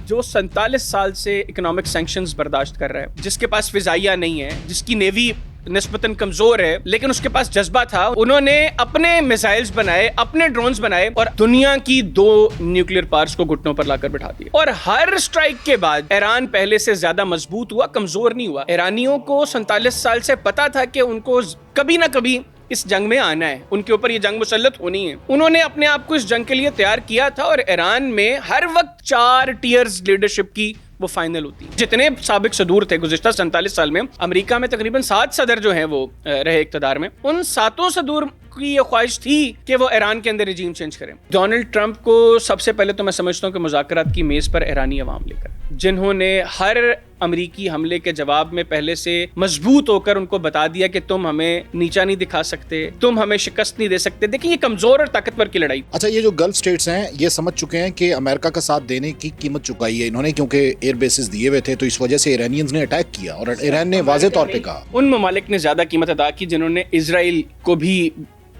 جو 47 سال سے اکنامک سینکشنز برداشت کر رہا ہے, جس کے پاس فضائیہ نہیں ہے, جس کی نیوی نسبتاً کمزور ہے, لیکن اس کے پاس جذبہ تھا, انہوں نے اپنے میزائلز بنائے, اپنے ڈرونز بنائے اور دنیا کی 2 نیوکلیر پاورز کو گھٹنوں پر لا کر بٹھا دیا. اور ہر اسٹرائک کے بعد ایران پہلے سے زیادہ مضبوط ہوا, کمزور نہیں ہوا. ایرانیوں کو 47 سال سے پتا تھا کہ ان کو کبھی نہ کبھی اس جنگ میں آنا ہے, ان کے اوپر یہ جنگ مسلط ہونی ہے. انہوں نے اپنے آپ کو اس جنگ کے لیے تیار کیا تھا, اور ایران میں ہر وقت 4 ٹیئرز لیڈرشپ کی وہ فائنل ہوتی ہے. جتنے سابق صدور تھے گزشتہ 47 سال میں, امریکہ میں تقریباً 7 صدر جو ہیں وہ رہے اقتدار میں, ان 7 صدور کی یہ خواہش تھی کہ وہ ایران کے اندر رجیم چینج کریں. ڈونلڈ ٹرمپ کو سب سے پہلے تو میں سمجھتا ہوں کہ مذاکرات کی میز پر ایرانی عوام لے کر, جنہوں نے ہر امریکی حملے کے جواب میں پہلے سے مضبوط ہو کر ان کو بتا دیا کہ تم ہمیں نیچا نہیں دکھا سکتے, تم ہمیں شکست نہیں دے سکتے. دیکھیں یہ کمزور اور طاقتور کی لڑائی. اچھا, یہ جو گلف اسٹیٹس ہیں یہ سمجھ چکے ہیں کہ امریکہ کا ساتھ دینے کی قیمت چکائی ہے انہوں نے, کیونکہ ایئر بیسز دیے ہوئے تھے, تو اس وجہ سے ایرانیز نے اٹیک کیا, اور ایران نے واضح طور پہ کہا. ان ممالک نے زیادہ قیمت ادا کی جنہوں نے اسرائیل کو بھی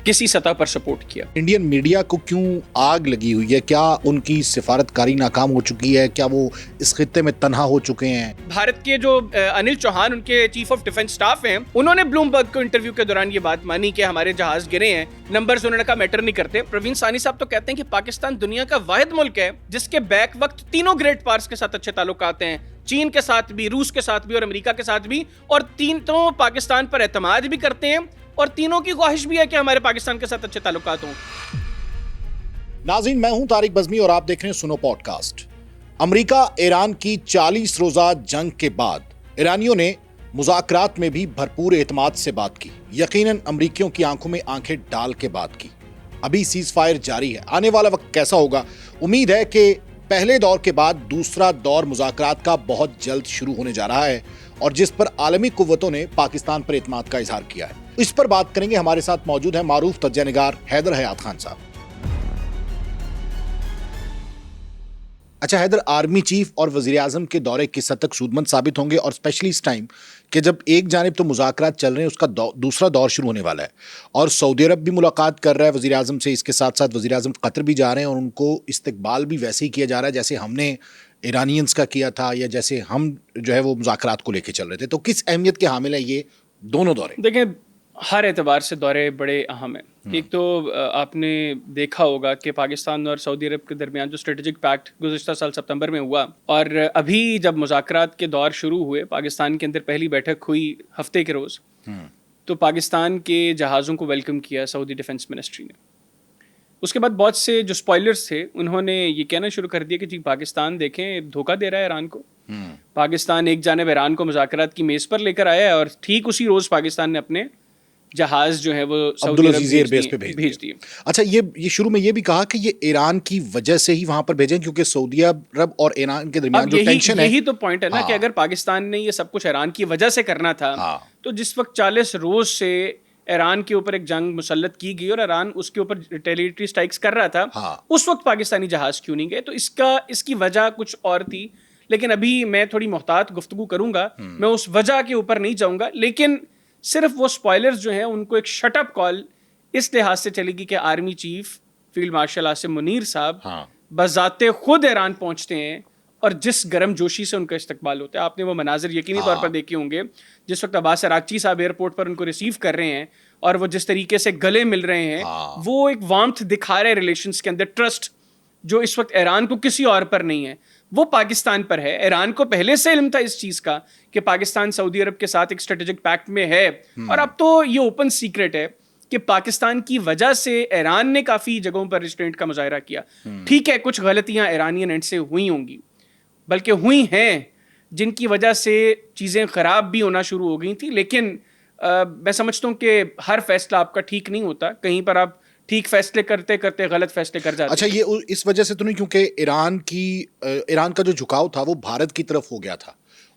کسی سطح پر سپورٹ کیا. انڈین میڈیا کو کیوں آگ لگی ہوئی ہے؟ کیا ان کی سفارتکاری ناکام ہو چکی ہے؟ کیا وہ اس خطے میں تنہا ہو چکے ہیں؟ بھارت کے جو انل چوہان ان کے چیف آف ڈیفنس سٹاف ہیں, انہوں نے بلومبرگ کو انٹرویو کے دوران یہ بات مانی کہ ہمارے جہاز گرے ہیں, نمبرز انہوں نے کہا میٹر نہیں کرتے. پروین سانی صاحب تو کہتے ہیں کہ پاکستان دنیا کا واحد ملک ہے جس کے بیک وقت تینوں گریٹ پاورز کے ساتھ اچھے تعلقات ہیں, چین کے ساتھ بھی, روس کے ساتھ بھی اور امریکہ کے ساتھ بھی, اور تینوں پاکستان پر اعتماد بھی کرتے ہیں, اور تینوں کی خواہش بھی ہے کہ ہمارے پاکستان کے ساتھ اچھے تعلقات ہوں. ناظرین, میں ہوں طارق بزمی اور آپ دیکھ رہے ہیں سنو پوڈ کاسٹ. امریکہ ایران کی 40 روزہ جنگ کے بعد ایرانیوں نے مذاکرات میں بھی بھرپور اعتماد سے بات کی, یقیناً امریکیوں کی آنکھوں میں آنکھیں ڈال کے بات کی. ابھی سیز فائر جاری ہے, آنے والا وقت کیسا ہوگا؟ امید ہے کہ پہلے دور کے بعد دوسرا دور مذاکرات کا بہت جلد شروع ہونے جا رہا ہے, اور جس پر عالمی قوتوں نے پاکستان پر اعتماد کا اظہار کیا ہے. اس پر بات کریں گے. ہمارے ساتھ موجود ہیں معروف تجزیہ نگار حیدر حیات خان صاحب. اچھا حیدر, آرمی چیف اور وزیر اعظم کے دورے کس حد تک سودمند ثابت ہوں گے, اور اسپیشلی اس ٹائم کہ جب ایک جانب تو مذاکرات چل رہے ہیں, اس کا دوسرا دور شروع ہونے والا ہے, اور سعودی عرب بھی ملاقات کر رہا ہے وزیر اعظم سے, اس کے ساتھ ساتھ وزیر اعظم قطر بھی جا رہے ہیں, اور ان کو استقبال بھی ویسے ہی کیا جا رہا ہے جیسے ہم نے ایرانینز کا کیا تھا, یا جیسے ہم جو ہے وہ مذاکرات کو لے کے چل رہے تھے. تو کس اہمیت کے حامل ہیں یہ دونوں دورے؟ دیکھیں, ہر اعتبار سے دورے بڑے اہم ہیں. ایک تو آپ نے دیکھا ہوگا کہ پاکستان اور سعودی عرب کے درمیان جو اسٹریٹجک پیکٹ گزشتہ سال ستمبر میں ہوا, اور ابھی جب مذاکرات کے دور شروع ہوئے, پاکستان کے اندر پہلی بیٹھک ہوئی ہفتے کے روز, تو پاکستان کے جہازوں کو ویلکم کیا سعودی ڈیفنس منسٹری نے. اس کے بعد بہت سے جو اسپوائلرز تھے انہوں نے یہ کہنا شروع کر دیا کہ جی پاکستان دیکھیں دھوکہ دے رہا ہے ایران کو. پاکستان ایک جانب ایران کو مذاکرات کی میز پر لے کر آیا ہے, اور ٹھیک اسی روز پاکستان نے اپنے جہاز جو ہے وہ سعودی عرب بھیج دیے. اچھا, یہ شروع میں یہ بھی کہا کہ یہ ایران کی وجہ سے ہی وہاں پر بھیجیں, کیونکہ سعودی عرب اور ایران کے درمیان جو ٹینشن ہے, یہی تو پوائنٹ ہے نا کہ اگر پاکستان نے یہ سب کچھ ایران کی وجہ سے کرنا تھا, تو جس وقت 40 روز سے ایران کے اوپر ایک جنگ مسلط کی گئی اور ایران اس کے اوپر ریٹیلیٹری اسٹرائکس کر رہا تھا, اس وقت پاکستانی جہاز کیوں نہیں گئے؟ تو اس کی وجہ کچھ اور تھی, لیکن ابھی میں تھوڑی محتاط گفتگو کروں گا, میں اس وجہ کے اوپر نہیں جاؤں گا. لیکن صرف وہ اسپوائلرز جو ہیں ان کو ایک شٹ اپ کال اس لحاظ سے چلے گی کہ army chief field marshal Asim Munir صاحب بذات خود ایران پہنچتے ہیں, اور جس گرم جوشی سے ان کا استقبال ہوتا ہے, آپ نے وہ مناظر یقینی طور پر دیکھے ہوں گے جس وقت عباس عراقچی صاحب ایئرپورٹ پر ان کو ریسیو کر رہے ہیں, اور وہ جس طریقے سے گلے مل رہے ہیں, وہ ایک وارمتھ دکھا رہے ریلیشنز کے اندر, ٹرسٹ جو اس وقت ایران کو کسی اور پر نہیں ہے وہ پاکستان پر ہے. ایران کو پہلے سے علم تھا اس چیز کا کہ پاکستان سعودی عرب کے ساتھ ایک اسٹریٹجک پیکٹ میں ہے, اور اب تو یہ اوپن سیکرٹ ہے کہ پاکستان کی وجہ سے ایران نے کافی جگہوں پر ریسٹرینٹ کا مظاہرہ کیا. ٹھیک ہے, کچھ غلطیاں ایرانین اینڈ سے ہوئی ہوں گی, بلکہ ہوئی ہیں جن کی وجہ سے چیزیں خراب بھی ہونا شروع ہو گئی تھیں, لیکن میں سمجھتا ہوں کہ ہر فیصلہ آپ کا ٹھیک نہیں ہوتا, کہیں پر آپ ٹھیک فیصلے کرتے کرتے غلط فیصلے کر جاتے. اچھا, یہ اس وجہ سے تو نہیں کیونکہ ایران کا جو جھکاؤ تھا وہ بھارت کی طرف ہو گیا تھا,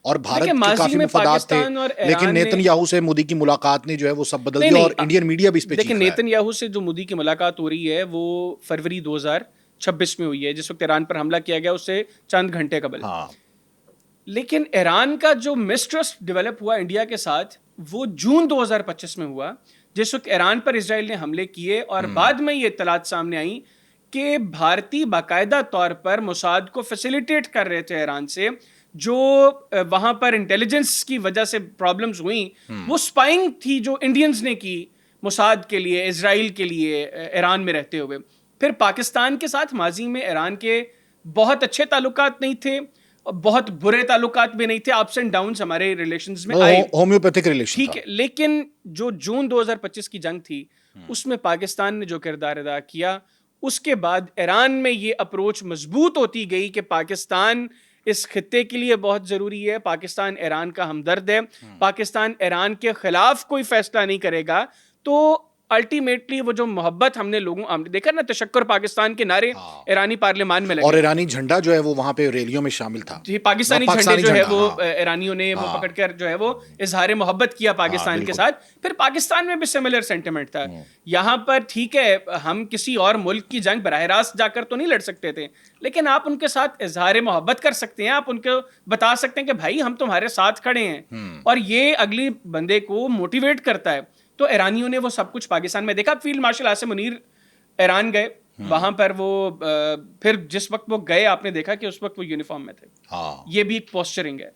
اور بھارت کے کافی مفادات تھے, لیکن نیتن یاہو سے مودی کی ملاقات نے جو ہے وہ سب بدل دیا, اور انڈین میڈیا بھی اس پہ لیکن نیتن یاہو سے جو مودی کی ملاقات ہو رہی ہے وہ فروری 2026 میں ہوئی ہے, جس وقت ایران پر حملہ کیا گیا اس سے چند گھنٹے قبل. لیکن ایران کا جو مسٹرسٹ ڈیولپ ہوا انڈیا کے ساتھ وہ جون 2025 میں ہوا, جس وقت ایران پر اسرائیل نے حملے کیے, اور بعد میں یہ اطلاعات سامنے آئیں کہ بھارتی باقاعدہ طور پر موساد کو فیسیلیٹیٹ کر رہے تھے ایران سے. جو وہاں پر انٹیلیجنس کی وجہ سے پرابلمز ہوئیں وہ اسپائنگ تھی جو انڈینز نے کی موساد کے لیے, اسرائیل کے لیے, ایران میں رہتے ہوئے. پھر پاکستان کے ساتھ ماضی میں ایران کے بہت اچھے تعلقات نہیں تھے, بہت برے تعلقات بھی نہیں تھے, اپس اینڈ ڈاؤنز ہمارے ریلیشنز میں آئے, ہومیوپیتھک ریلیشن, ٹھیک ہے. لیکن جو جون 2025 کی جنگ تھی اس میں پاکستان نے جو کردار ادا کیا, اس کے بعد ایران میں یہ اپروچ مضبوط ہوتی گئی کہ پاکستان اس خطے کے لیے بہت ضروری ہے, پاکستان ایران کا ہمدرد ہے, پاکستان ایران کے خلاف کوئی فیصلہ نہیں کرے گا. تو الٹیمیٹلی وہ جو محبت ہم نے لوگوں دیکھا نا, تشکر پاکستان کے نعرے ایرانی پارلیمان میں لگے, اور ایرانی جھنڈا جو ہے وہ وہاں پہ ریلیوں میں شامل تھا. جی, پاکستانی جھنڈے جو ہے وہ ایرانیوں نے وہ پکڑ کر جو ہے وہ اظہار محبت کیا پاکستان کے ساتھ. پھر پاکستان میں بھی سملر سینٹیمنٹ تھا. یہاں پر ٹھیک ہے ہم کسی اور ملک کی جنگ براہ راست جا کر تو نہیں لڑ سکتے تھے, لیکن آپ ان کے ساتھ اظہار محبت کر سکتے ہیں, آپ ان کو بتا سکتے ہیں کہ بھائی ہم تمہارے ساتھ کھڑے ہیں, اور یہ اگلی بندے کو موٹیویٹ کرتا ہے. تو ایرانیوں نے وہ سب کچھ پاکستان میں دیکھا. فیلڈ مارشل عاصم منیر ایران گئے, وہاں پر وہ پھر جس وقت وہ گئے آپ نے دیکھا کہ اس وقت وہ یونیفارم میں تھے. یہ بھی ایک پوسچرنگ ہے,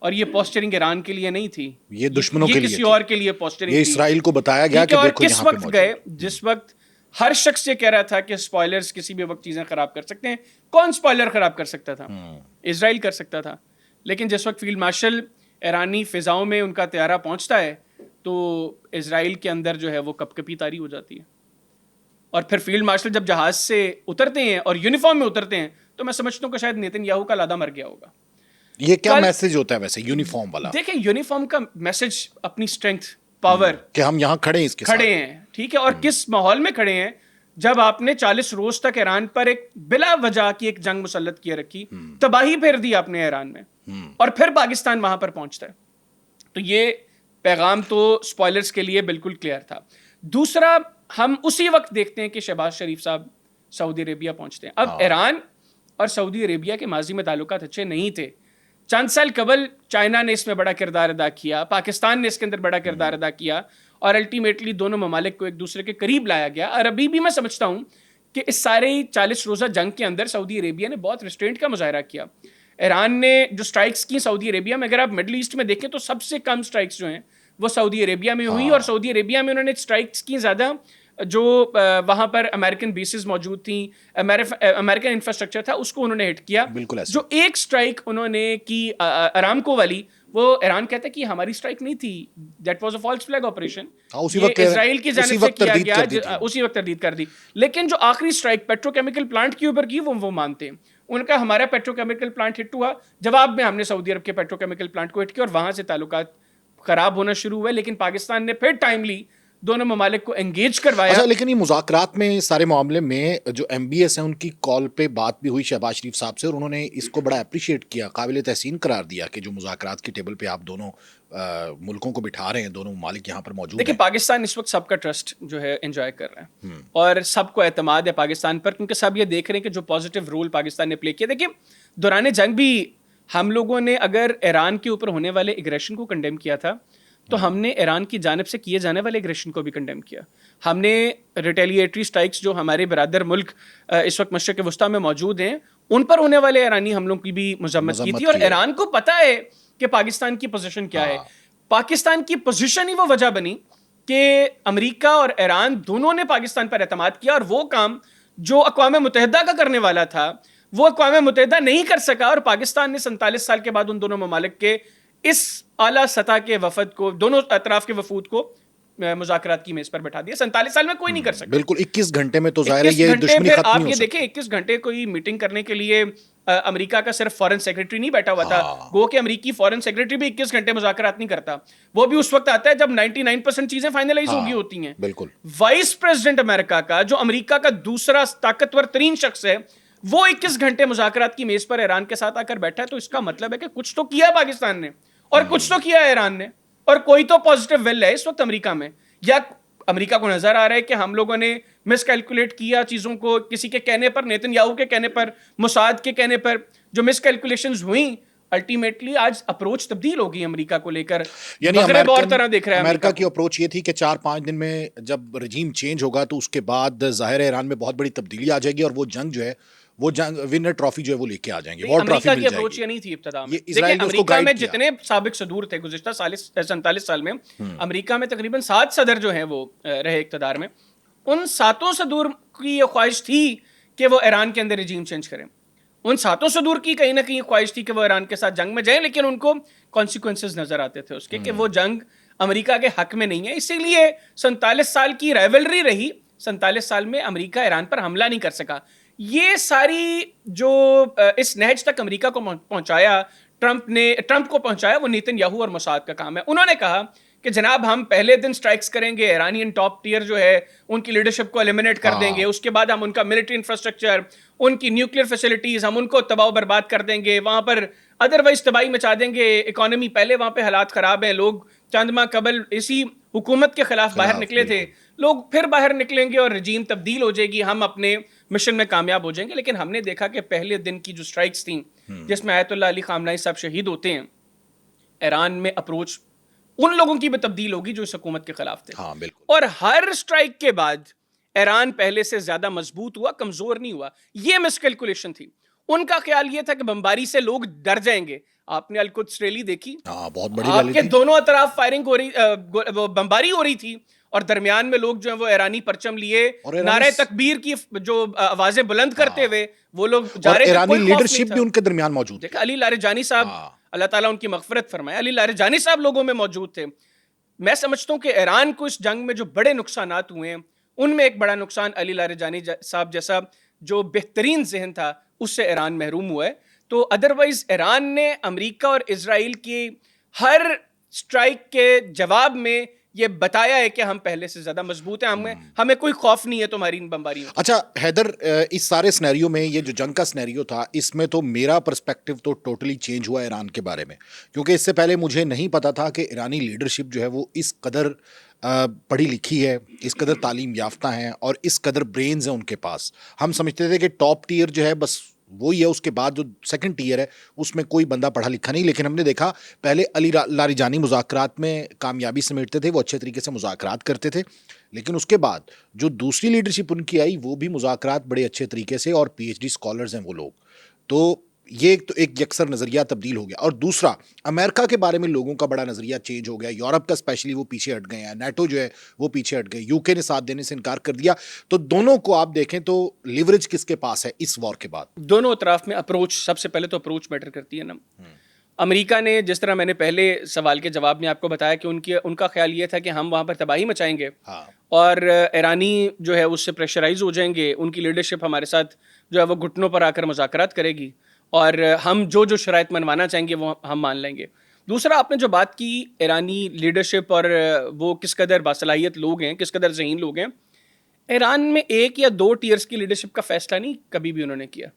اور یہ پوسچرنگ ایران کے لیے نہیں تھی, یہ دشمنوں کے لیے, کسی اور کے لیے پوسچرنگ, یہ اسرائیل کو بتایا گیا کہ دیکھو کس وقت گئے, جس وقت ہر شخص یہ کہہ رہا تھا کہ اسپوائلرز کسی بھی وقت چیزیں خراب کر سکتے ہیں. کون اسپوائلر خراب کر سکتا تھا؟ اسرائیل کر سکتا تھا. لیکن جس وقت فیلڈ مارشل ایرانی فضاؤں میں ان کا طیارہ پہنچتا ہے تو اسرائیل کے اندر جو ہے وہ کپ کپی طاری ہو جاتی ہے. اور پھر فیلڈ مارشل جب جہاز سے اترتے ہیں اور یونیفارم میں اترتے ہیں تو میں سمجھتا ہوں کہ شاید نیتن یاہو کا لادہ مر گیا ہوگا. یہ کیا میسج ہوتا ہے ویسے یونیفارم والا؟ دیکھیں یونیفارم کا میسج اپنی اسٹرینتھ, پاور, کہ ہم یہاں کھڑے ہیں, اس کے کھڑے ہیں, ٹھیک ہے, اور کس ماحول میں کھڑے ہیں. جب آپ نے 40 روز تک ایران پر ایک بلا وجہ کی ایک جنگ مسلط کیے رکھی, تباہی پھیر دی آپ نے ایران میں, اور پھر پاکستان وہاں پر پہنچتا ہے, تو یہ پیغام تو اسپوائلرز کے لیے بالکل کلیئر تھا. دوسرا, ہم اسی وقت دیکھتے ہیں کہ شہباز شریف صاحب سعودی عربیہ پہنچتے ہیں. اب ایران اور سعودی عربیہ کے ماضی میں تعلقات اچھے نہیں تھے. چند سال قبل چائنا نے اس میں بڑا کردار ادا کیا, پاکستان نے اس کے اندر بڑا کردار ادا کیا, اور الٹیمیٹلی دونوں ممالک کو ایک دوسرے کے قریب لایا گیا. اور ابھی بھی میں سمجھتا ہوں کہ اس سارے 40 روزہ جنگ کے اندر سعودی عربیہ نے بہت ریسٹرینٹ کا مظاہرہ کیا. ایران نے جو سٹرائکس کی سعودی عربیہ میں, اگر آپ مڈل ایسٹ میں دیکھیں تو سب سے کم سٹرائکس جو ہیں وہ سعودی عربیہ میں ہوئی, اور سعودی عربیہ میں انہوں نے سٹرائکس کی زیادہ جو وہاں پر امریکن بیسز موجود تھیں, امریکن انفراسٹرکچر تھا, اس کو انہوں نے ہٹ کیا. جو ایک سٹرائک انہوں نے کی ارامکو والی, وہ ایران کہتا ہے کہ ہماری سٹرائک نہیں تھی, that was a false flag operation, Israel کی جانب سے کیا گیا, اسی وقت تردید کر دی. لیکن جو آخری سٹرائک پیٹرو کیمیکل پلانٹ کے اوپر کی وہ مانتے ہیں. ان کا ہمارا پیٹرو کیمیکل پلانٹ ہٹ ہوا, جواب میں ہم نے سعودی عرب کے پیٹرو کیمیکل پلانٹ کو ہٹ کیا, اور وہاں سے تعلقات خراب ہونا شروع ہوئے. لیکن پاکستان نے پھر ٹائملی دونوں ممالک کو انگیج کروایا. اچھا, لیکن یہ مذاکرات میں سارے معاملے میں جو ایم بی ایس ہیں ان کی کال پہ بات بھی ہوئی شہباز شریف صاحب سے, اور انہوں نے اس کو بڑا اپریشیٹ کیا, قابل تحسین قرار دیا کہ جو مذاکرات کی ٹیبل پہ آپ دونوں ملکوں کو بٹھا رہے ہیں, دونوں ممالک یہاں پر موجود ہیں. دیکھیں پاکستان اس وقت سب کا ٹرسٹ جو ہے انجوائے کر رہا ہے, اور سب کو اعتماد ہے پاکستان پر, کیونکہ سب یہ دیکھ رہے ہیں کہ جو پازیٹیو رول پاکستان نے پلے کیا. دیکھیں دوران جنگ بھی ہم لوگوں نے اگر ایران کے اوپر ہونے والے ایگریشن کو کنڈیم کیا تھا, تو ہم نے ایران کی جانب سے کیے جانے والے ایگریشن کو بھی کنڈیم کیا. ہم نے ریٹیلیٹری سٹرائکس جو ہمارے برادر ملک اس وقت مشرق وسطیٰ میں موجود ہیں ان پر ہونے والے ایرانی حملوں کی بھی مذمت کی تھی. اور ایران کو پتہ ہے کہ پاکستان کی پوزیشن کیا ہے. پاکستان کی پوزیشن ہی وہ وجہ بنی کہ امریکہ اور ایران دونوں نے پاکستان پر اعتماد کیا, اور وہ کام جو اقوام متحدہ کا کرنے والا تھا وہ اقوام متحدہ نہیں کر سکا, اور پاکستان نے 47 سال کے بعد ان دونوں ممالک کے اس اعلیٰ سطح کے وفد کو, دونوں اطراف کے وفود کو مذاکرات کی میز پر بٹھا دیا. 47 سال میں کوئی نہیں کر سکتا. بالکل 21 گھنٹے میں تو ظاہر ہے یہ دشمنی ختم نہیں ہو سکتی. آپ یہ دیکھیں 21 گھنٹے کوئی میٹنگ کرنے کے لیے امریکہ کا صرف فارن سیکرٹری نہیں بیٹھا ہوا تھا. گو کہ امریکی فارن سیکرٹری بھی 21 گھنٹے مذاکرات نہیں کرتا, وہ بھی اس وقت آتا ہے جب 99% چیزیں فائنلائز ہوگی ہوتی ہیں. بالکل. وائس پریزیڈنٹ امریکہ کا, جو امریکہ کا دوسرا طاقتور ترین شخص ہے, وہ 21 گھنٹے مذاکرات کی میز پر ایران کے ساتھ آ کر بیٹھا ہے. تو اس کا مطلب ہے کہ کچھ تو کیا پاکستان نے, اور کچھ تو کیا ایران نے, اور کوئی تو پازیٹیو ویل ہے اس وقت امریکہ میں. یا امریکہ کو نظر آ رہا ہے کہ ہم لوگوں نے مس کیلکولیٹ کیا چیزوں کو, کسی کے کہنے پر, نیتن یاہو کے کہنے پر, موساد کے کہنے پر جو مس کیلکولیشنز ہوئیں الٹیمیٹلی آج اپروچ تبدیل ہوگی امریکہ کو لے کر. یعنی مغرب اور طرح دیکھ رہا ہے امریکہ کی اپروچ یہ تھی کہ 4-5 دن میں جب رجیم چینج ہوگا تو اس کے بعد ظاہر ہے ایران میں بہت بڑی تبدیلی آ جائے گی اور وہ جنگ جو ہے وہ جنگ ونر ٹرافی جو ہے وہ لے کے آ جائیں گے. امریکہ کی اپروچ یہ نہیں تھی ابتدا میں. دیکھیں امریکہ میں جتنے سابق صدور تھے گزشتہ 47 سال میں, امریکہ میں تقریباً 7 صدر جو ہیں وہ رہے اقتدار میں. ان 7 صدور کی یہ خواہش تھی کہ وہ ایران کے اندر رجیم چینج کریں. ان 7 صدور کی کہیں نہ کہیں خواہش تھی کہ وہ ایران کے ساتھ جنگ میں جائیں, لیکن ان کو کانسیکوینسز نظر آتے تھے اس کے کہ وہ جنگ امریکہ کے حق میں نہیں ہے. اسی لیے 47 سال کی رائیولری رہی, 47 سال میں امریکہ ایران پر حملہ نہیں کر سکا. یہ ساری جو اس نہج تک امریکہ کو پہنچایا, ٹرمپ کو پہنچایا, وہ نیتن یاہو اور موساد کا کام ہے. انہوں نے کہا کہ جناب ہم پہلے دن سٹرائکس کریں گے, ایرانین ٹاپ ٹیئر جو ہے ان کی لیڈرشپ کو ایلیمنیٹ کر دیں گے, اس کے بعد ہم ان کا ملٹری انفراسٹرکچر, ان کی نیوکلیئر فیسلٹیز, ہم ان کو تباہ و برباد کر دیں گے, وہاں پر ادروائز تباہی مچا دیں گے. اکانومی پہلے وہاں پہ حالات خراب ہیں, لوگ چند ماہ قبل اسی حکومت کے خلاف باہر نکلے تھے, لوگ پھر باہر نکلیں گے اور رجیم تبدیل ہو جائے گی, ہم اپنے مشن میں کامیاب ہو جائیں گے. لیکن ہم نے دیکھا کہ پہلے دن کی جو سٹرائکس تھیں جس میں آیت اللہ علی خامنہئی صاحب شہید ہوتے ہیں, ایران میں اپروچ ان لوگوں کی بھی تبدیل ہوگی جو اس حکومت کے خلاف تھے. ہاں بالکل. اور ہر سٹرائک کے بعد ایران پہلے سے زیادہ مضبوط ہوا, کمزور نہیں ہوا. یہ مس کیلکولیشن تھی. ان کا خیال یہ تھا کہ بمباری سے لوگ ڈر جائیں گے. آپ نے القدس ریلی دیکھی, بہت بڑی آپ کے دونوں اطراف فائرنگ ہو رہی, بمباری ہو رہی تھی, اور درمیان میں لوگ جو ہیں وہ ایرانی پرچم لیے نعرہ تکبیر کی جو آوازیں بلند کرتے ہوئے وہ لوگ جا رہے تھے. ایرانی لیڈرشپ بھی ان کے درمیان موجود. دیکھا علی لاریجانی صاحب, اللہ تعالیٰ ان کی مغفرت فرمائے, علی لاریجانی صاحب لوگوں میں موجود تھے. میں سمجھتا ہوں کہ ایران کو اس جنگ میں جو بڑے نقصانات ہوئے ہیں ان میں ایک بڑا نقصان علی لاریجانی صاحب جیسا جو بہترین ذہن تھا اس سے ایران محروم ہوا ہے. تو ادروائز ایران نے امریکہ اور اسرائیل کی ہر سٹرائک کے جواب میں یہ بتایا ہے کہ ہم پہلے سے زیادہ مضبوط ہیں, ہمیں کوئی خوف نہیں ہے تمہاری ان بمباری میں. اچھا حیدر, اس سارے سنیریو میں یہ جو جنگ کا سنیریو تھا اس میں تو میرا پرسپیکٹو تو ٹوٹلی چینج ہوا ایران کے بارے میں, کیونکہ اس سے پہلے مجھے نہیں پتا تھا کہ ایرانی لیڈرشپ جو ہے وہ اس قدر پڑھی لکھی ہے, اس قدر تعلیم یافتہ ہیں اور اس قدر برینز ہیں ان کے پاس. ہم سمجھتے تھے کہ ٹاپ ٹیئر جو ہے بس وہی ہے, اس کے بعد جو سیکنڈ ٹیئر ہے اس میں کوئی بندہ پڑھا لکھا نہیں. لیکن ہم نے دیکھا پہلے علی لاریجانی مذاکرات میں کامیابی سمیٹتے تھے, وہ اچھے طریقے سے مذاکرات کرتے تھے, لیکن اس کے بعد جو دوسری لیڈرشپ ان کی آئی وہ بھی مذاکرات بڑے اچھے طریقے سے, اور پی ایچ ڈی اسکالرز ہیں وہ لوگ. تو یہ ایک یکسر نظریہ تبدیل ہو گیا. اور دوسرا امریکہ کے بارے میں لوگوں کا بڑا نظریہ چینج ہو گیا. یورپ کا اسپیشلی وہ پیچھے ہٹ گئے ہیں, نیٹو جو ہے وہ پیچھے ہٹ گئے, یو کے نے ساتھ دینے سے انکار کر دیا. تو دونوں کو آپ دیکھیں تو لیوریج کس کے پاس ہے اس وار کے بعد؟ دونوں اطراف میں اپروچ, سب سے پہلے تو اپروچ میٹر کرتی ہے نا. امریکہ نے جس طرح میں نے پہلے سوال کے جواب میں آپ کو بتایا کہ ان کا خیال یہ تھا کہ ہم وہاں پر تباہی مچائیں گے اور ایرانی جو ہے اس سے پریشرائز ہو جائیں گے, ان کی لیڈرشپ ہمارے ساتھ جو ہے وہ گھٹنوں پر آ کر مذاکرات کرے گی اور ہم جو شرائط منوانا چاہیں گے وہ ہم مان لیں گے. دوسرا آپ نے جو بات کی ایرانی لیڈرشپ اور وہ کس قدر باصلاحیت لوگ ہیں, کس قدر ذہین لوگ ہیں, ایران میں 1 یا 2 ٹیئرز کی لیڈرشپ کا فیصلہ نہیں کبھی بھی انہوں نے کیا.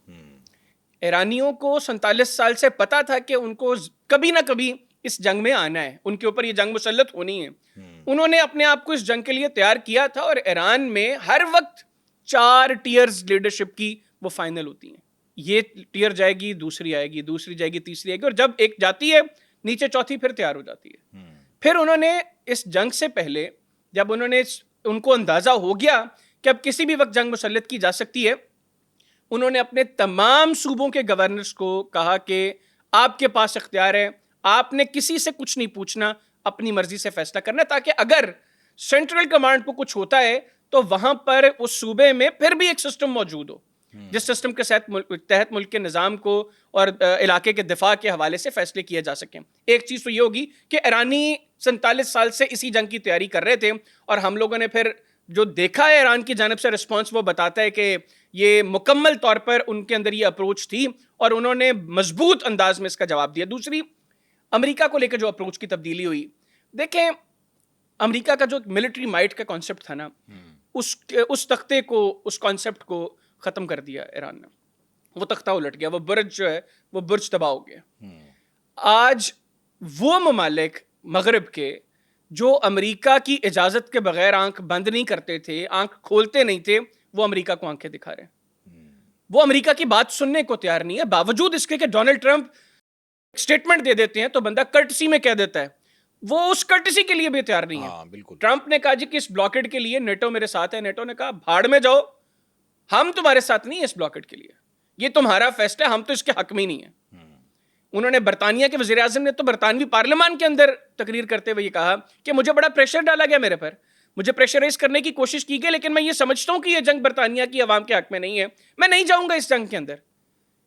ایرانیوں کو 47 سال سے پتا تھا کہ ان کو کبھی نہ کبھی اس جنگ میں آنا ہے, ان کے اوپر یہ جنگ مسلط ہونی ہے. انہوں نے اپنے آپ کو اس جنگ کے لیے تیار کیا تھا, اور ایران میں ہر وقت 4 ٹیئرز لیڈرشپ کی وہ فائنل ہوتی ہیں. یہ ٹیئر جائے گی, دوسری آئے گی, دوسری جائے گی, تیسری آئے گی, اور جب ایک جاتی ہے نیچے چوتھی پھر تیار ہو جاتی ہے. پھر انہوں نے اس جنگ سے پہلے جب ان کو اندازہ ہو گیا کہ اب کسی بھی وقت جنگ مسلط کی جا سکتی ہے, انہوں نے اپنے تمام صوبوں کے گورنرز کو کہا کہ آپ کے پاس اختیار ہے, آپ نے کسی سے کچھ نہیں پوچھنا, اپنی مرضی سے فیصلہ کرنا, تاکہ اگر سینٹرل کمانڈ کو کچھ ہوتا ہے تو وہاں پر اس صوبے میں پھر بھی ایک سسٹم موجود ہو جس سسٹم کے تحت ملک کے نظام کو اور علاقے کے دفاع کے حوالے سے فیصلے کیے جا سکیں. ایک چیز تو یہ ہوگی کہ ایرانی 47 سال سے اسی جنگ کی تیاری کر رہے تھے, اور ہم لوگوں نے پھر جو دیکھا ہے ایران کی جانب سے رسپانس وہ بتاتا ہے کہ یہ مکمل طور پر ان کے اندر یہ اپروچ تھی اور انہوں نے مضبوط انداز میں اس کا جواب دیا. دوسری امریکہ کو لے کے جو اپروچ کی تبدیلی ہوئی, دیکھیں امریکہ کا جو ملٹری مائٹ کا کانسیپٹ تھا نا, اس تختے کو, اس کانسیپٹ کو ختم کر دیا ایران نے. وہ تختہ الٹ گیا, وہ برج جو ہے وہ برج تباہ ہو گیا. آج وہ ممالک مغرب کے جو امریکہ کی اجازت کے بغیر آنکھ بند نہیں کرتے تھے, آنکھ کھولتے نہیں تھے, وہ امریکہ کو آنکھیں دکھا رہے ہیں. وہ امریکہ کی بات سننے کو تیار نہیں ہے, باوجود اس کے کہ ڈونلڈ ٹرمپ اسٹیٹمنٹ دے دیتے ہیں تو بندہ کرٹسی میں کہہ دیتا ہے, وہ اس کرٹسی کے لیے بھی تیار نہیں ہے. بالکل. ٹرمپ نے کہا جی کہ اس بلاکیڈ کے لیے نیٹو میرے ساتھ ہے, نیٹو نے کہا بھاڑ میں جاؤ, ہم تمہارے ساتھ نہیں ہیں اس بلاکیڈ کے لیے, یہ تمہارا فیصلہ, ہم تو اس کے حق میں نہیں ہیں. انہوں نے برطانیہ کے وزیر اعظم نے تو برطانوی پارلیمان کے اندر تقریر کرتے ہوئے یہ کہا کہ مجھے بڑا پریشر ڈالا گیا میرے پر, مجھے پریشرائز کرنے کی کوشش کی گئی, لیکن میں یہ سمجھتا ہوں کہ یہ جنگ برطانیہ کی عوام کے حق میں نہیں ہے, میں نہیں جاؤں گا اس جنگ کے اندر,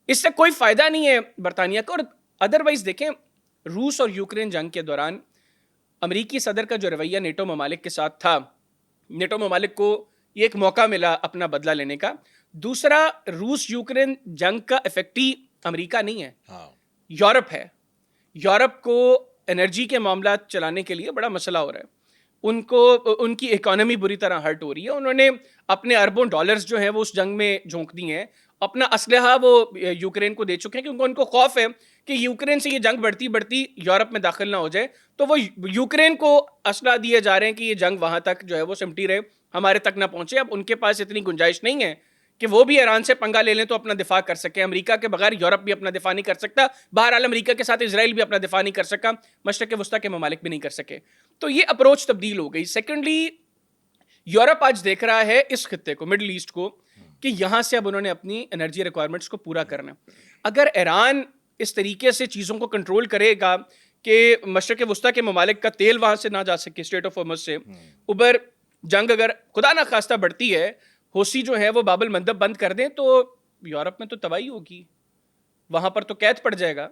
اس سے کوئی فائدہ نہیں ہے برطانیہ کو. اور ادروائز دیکھیں, روس اور یوکرین جنگ کے دوران امریکی صدر کا جو رویہ نیٹو ممالک کے ساتھ تھا, نیٹو ممالک کو یہ ایک موقع ملا اپنا بدلہ لینے کا. دوسرا, روس یوکرین جنگ کا افیکٹی امریکہ نہیں ہے, یورپ ہے. یورپ کو انرجی کے معاملات چلانے کے لیے بڑا مسئلہ ہو رہا ہے, ان کی اکانومی بری طرح ہرٹ ہو رہی ہے. انہوں نے اپنے اربوں ڈالرز جو ہیں وہ اس جنگ میں جھونک دی ہیں, اپنا اسلحہ وہ یوکرین کو دے چکے ہیں, کیونکہ ان کو خوف ہے کہ یوکرین سے یہ جنگ بڑھتی بڑھتی یورپ میں داخل نہ ہو جائے, تو وہ یوکرین کو اسلحہ دیے جا رہے ہیں کہ یہ جنگ وہاں تک جو ہے وہ سمٹی رہے, ہمارے تک نہ پہنچے. اب ان کے پاس اتنی گنجائش نہیں ہے کہ وہ بھی ایران سے پنگا لے لیں تو اپنا دفاع کر سکے. امریکہ کے بغیر یورپ بھی اپنا دفاع نہیں کر سکتا, بہرحال امریکہ کے ساتھ اسرائیل بھی اپنا دفاع نہیں کر سکا, مشرق وسطیٰ کے ممالک بھی نہیں کر سکے. تو یہ اپروچ تبدیل ہو گئی. سیکنڈلی, یورپ آج دیکھ رہا ہے اس خطے کو, مڈل ایسٹ کو, کہ یہاں سے اب انہوں نے اپنی انرجی ریکوائرمنٹس کو پورا کرنا. اگر ایران اس طریقے سے چیزوں کو کنٹرول کرے گا کہ مشرق وسطیٰ کے ممالک کا تیل وہاں سے نہ جا سکے, اسٹریٹ آف ہارمز سے اوپر جنگ اگر خدا نہ خواستہ بڑھتی ہے, حوثی جو ہے وہ باب المندب بند کر دیں, تو یورپ میں تو تباہی ہوگی, وہاں پر تو قید پڑ جائے گا,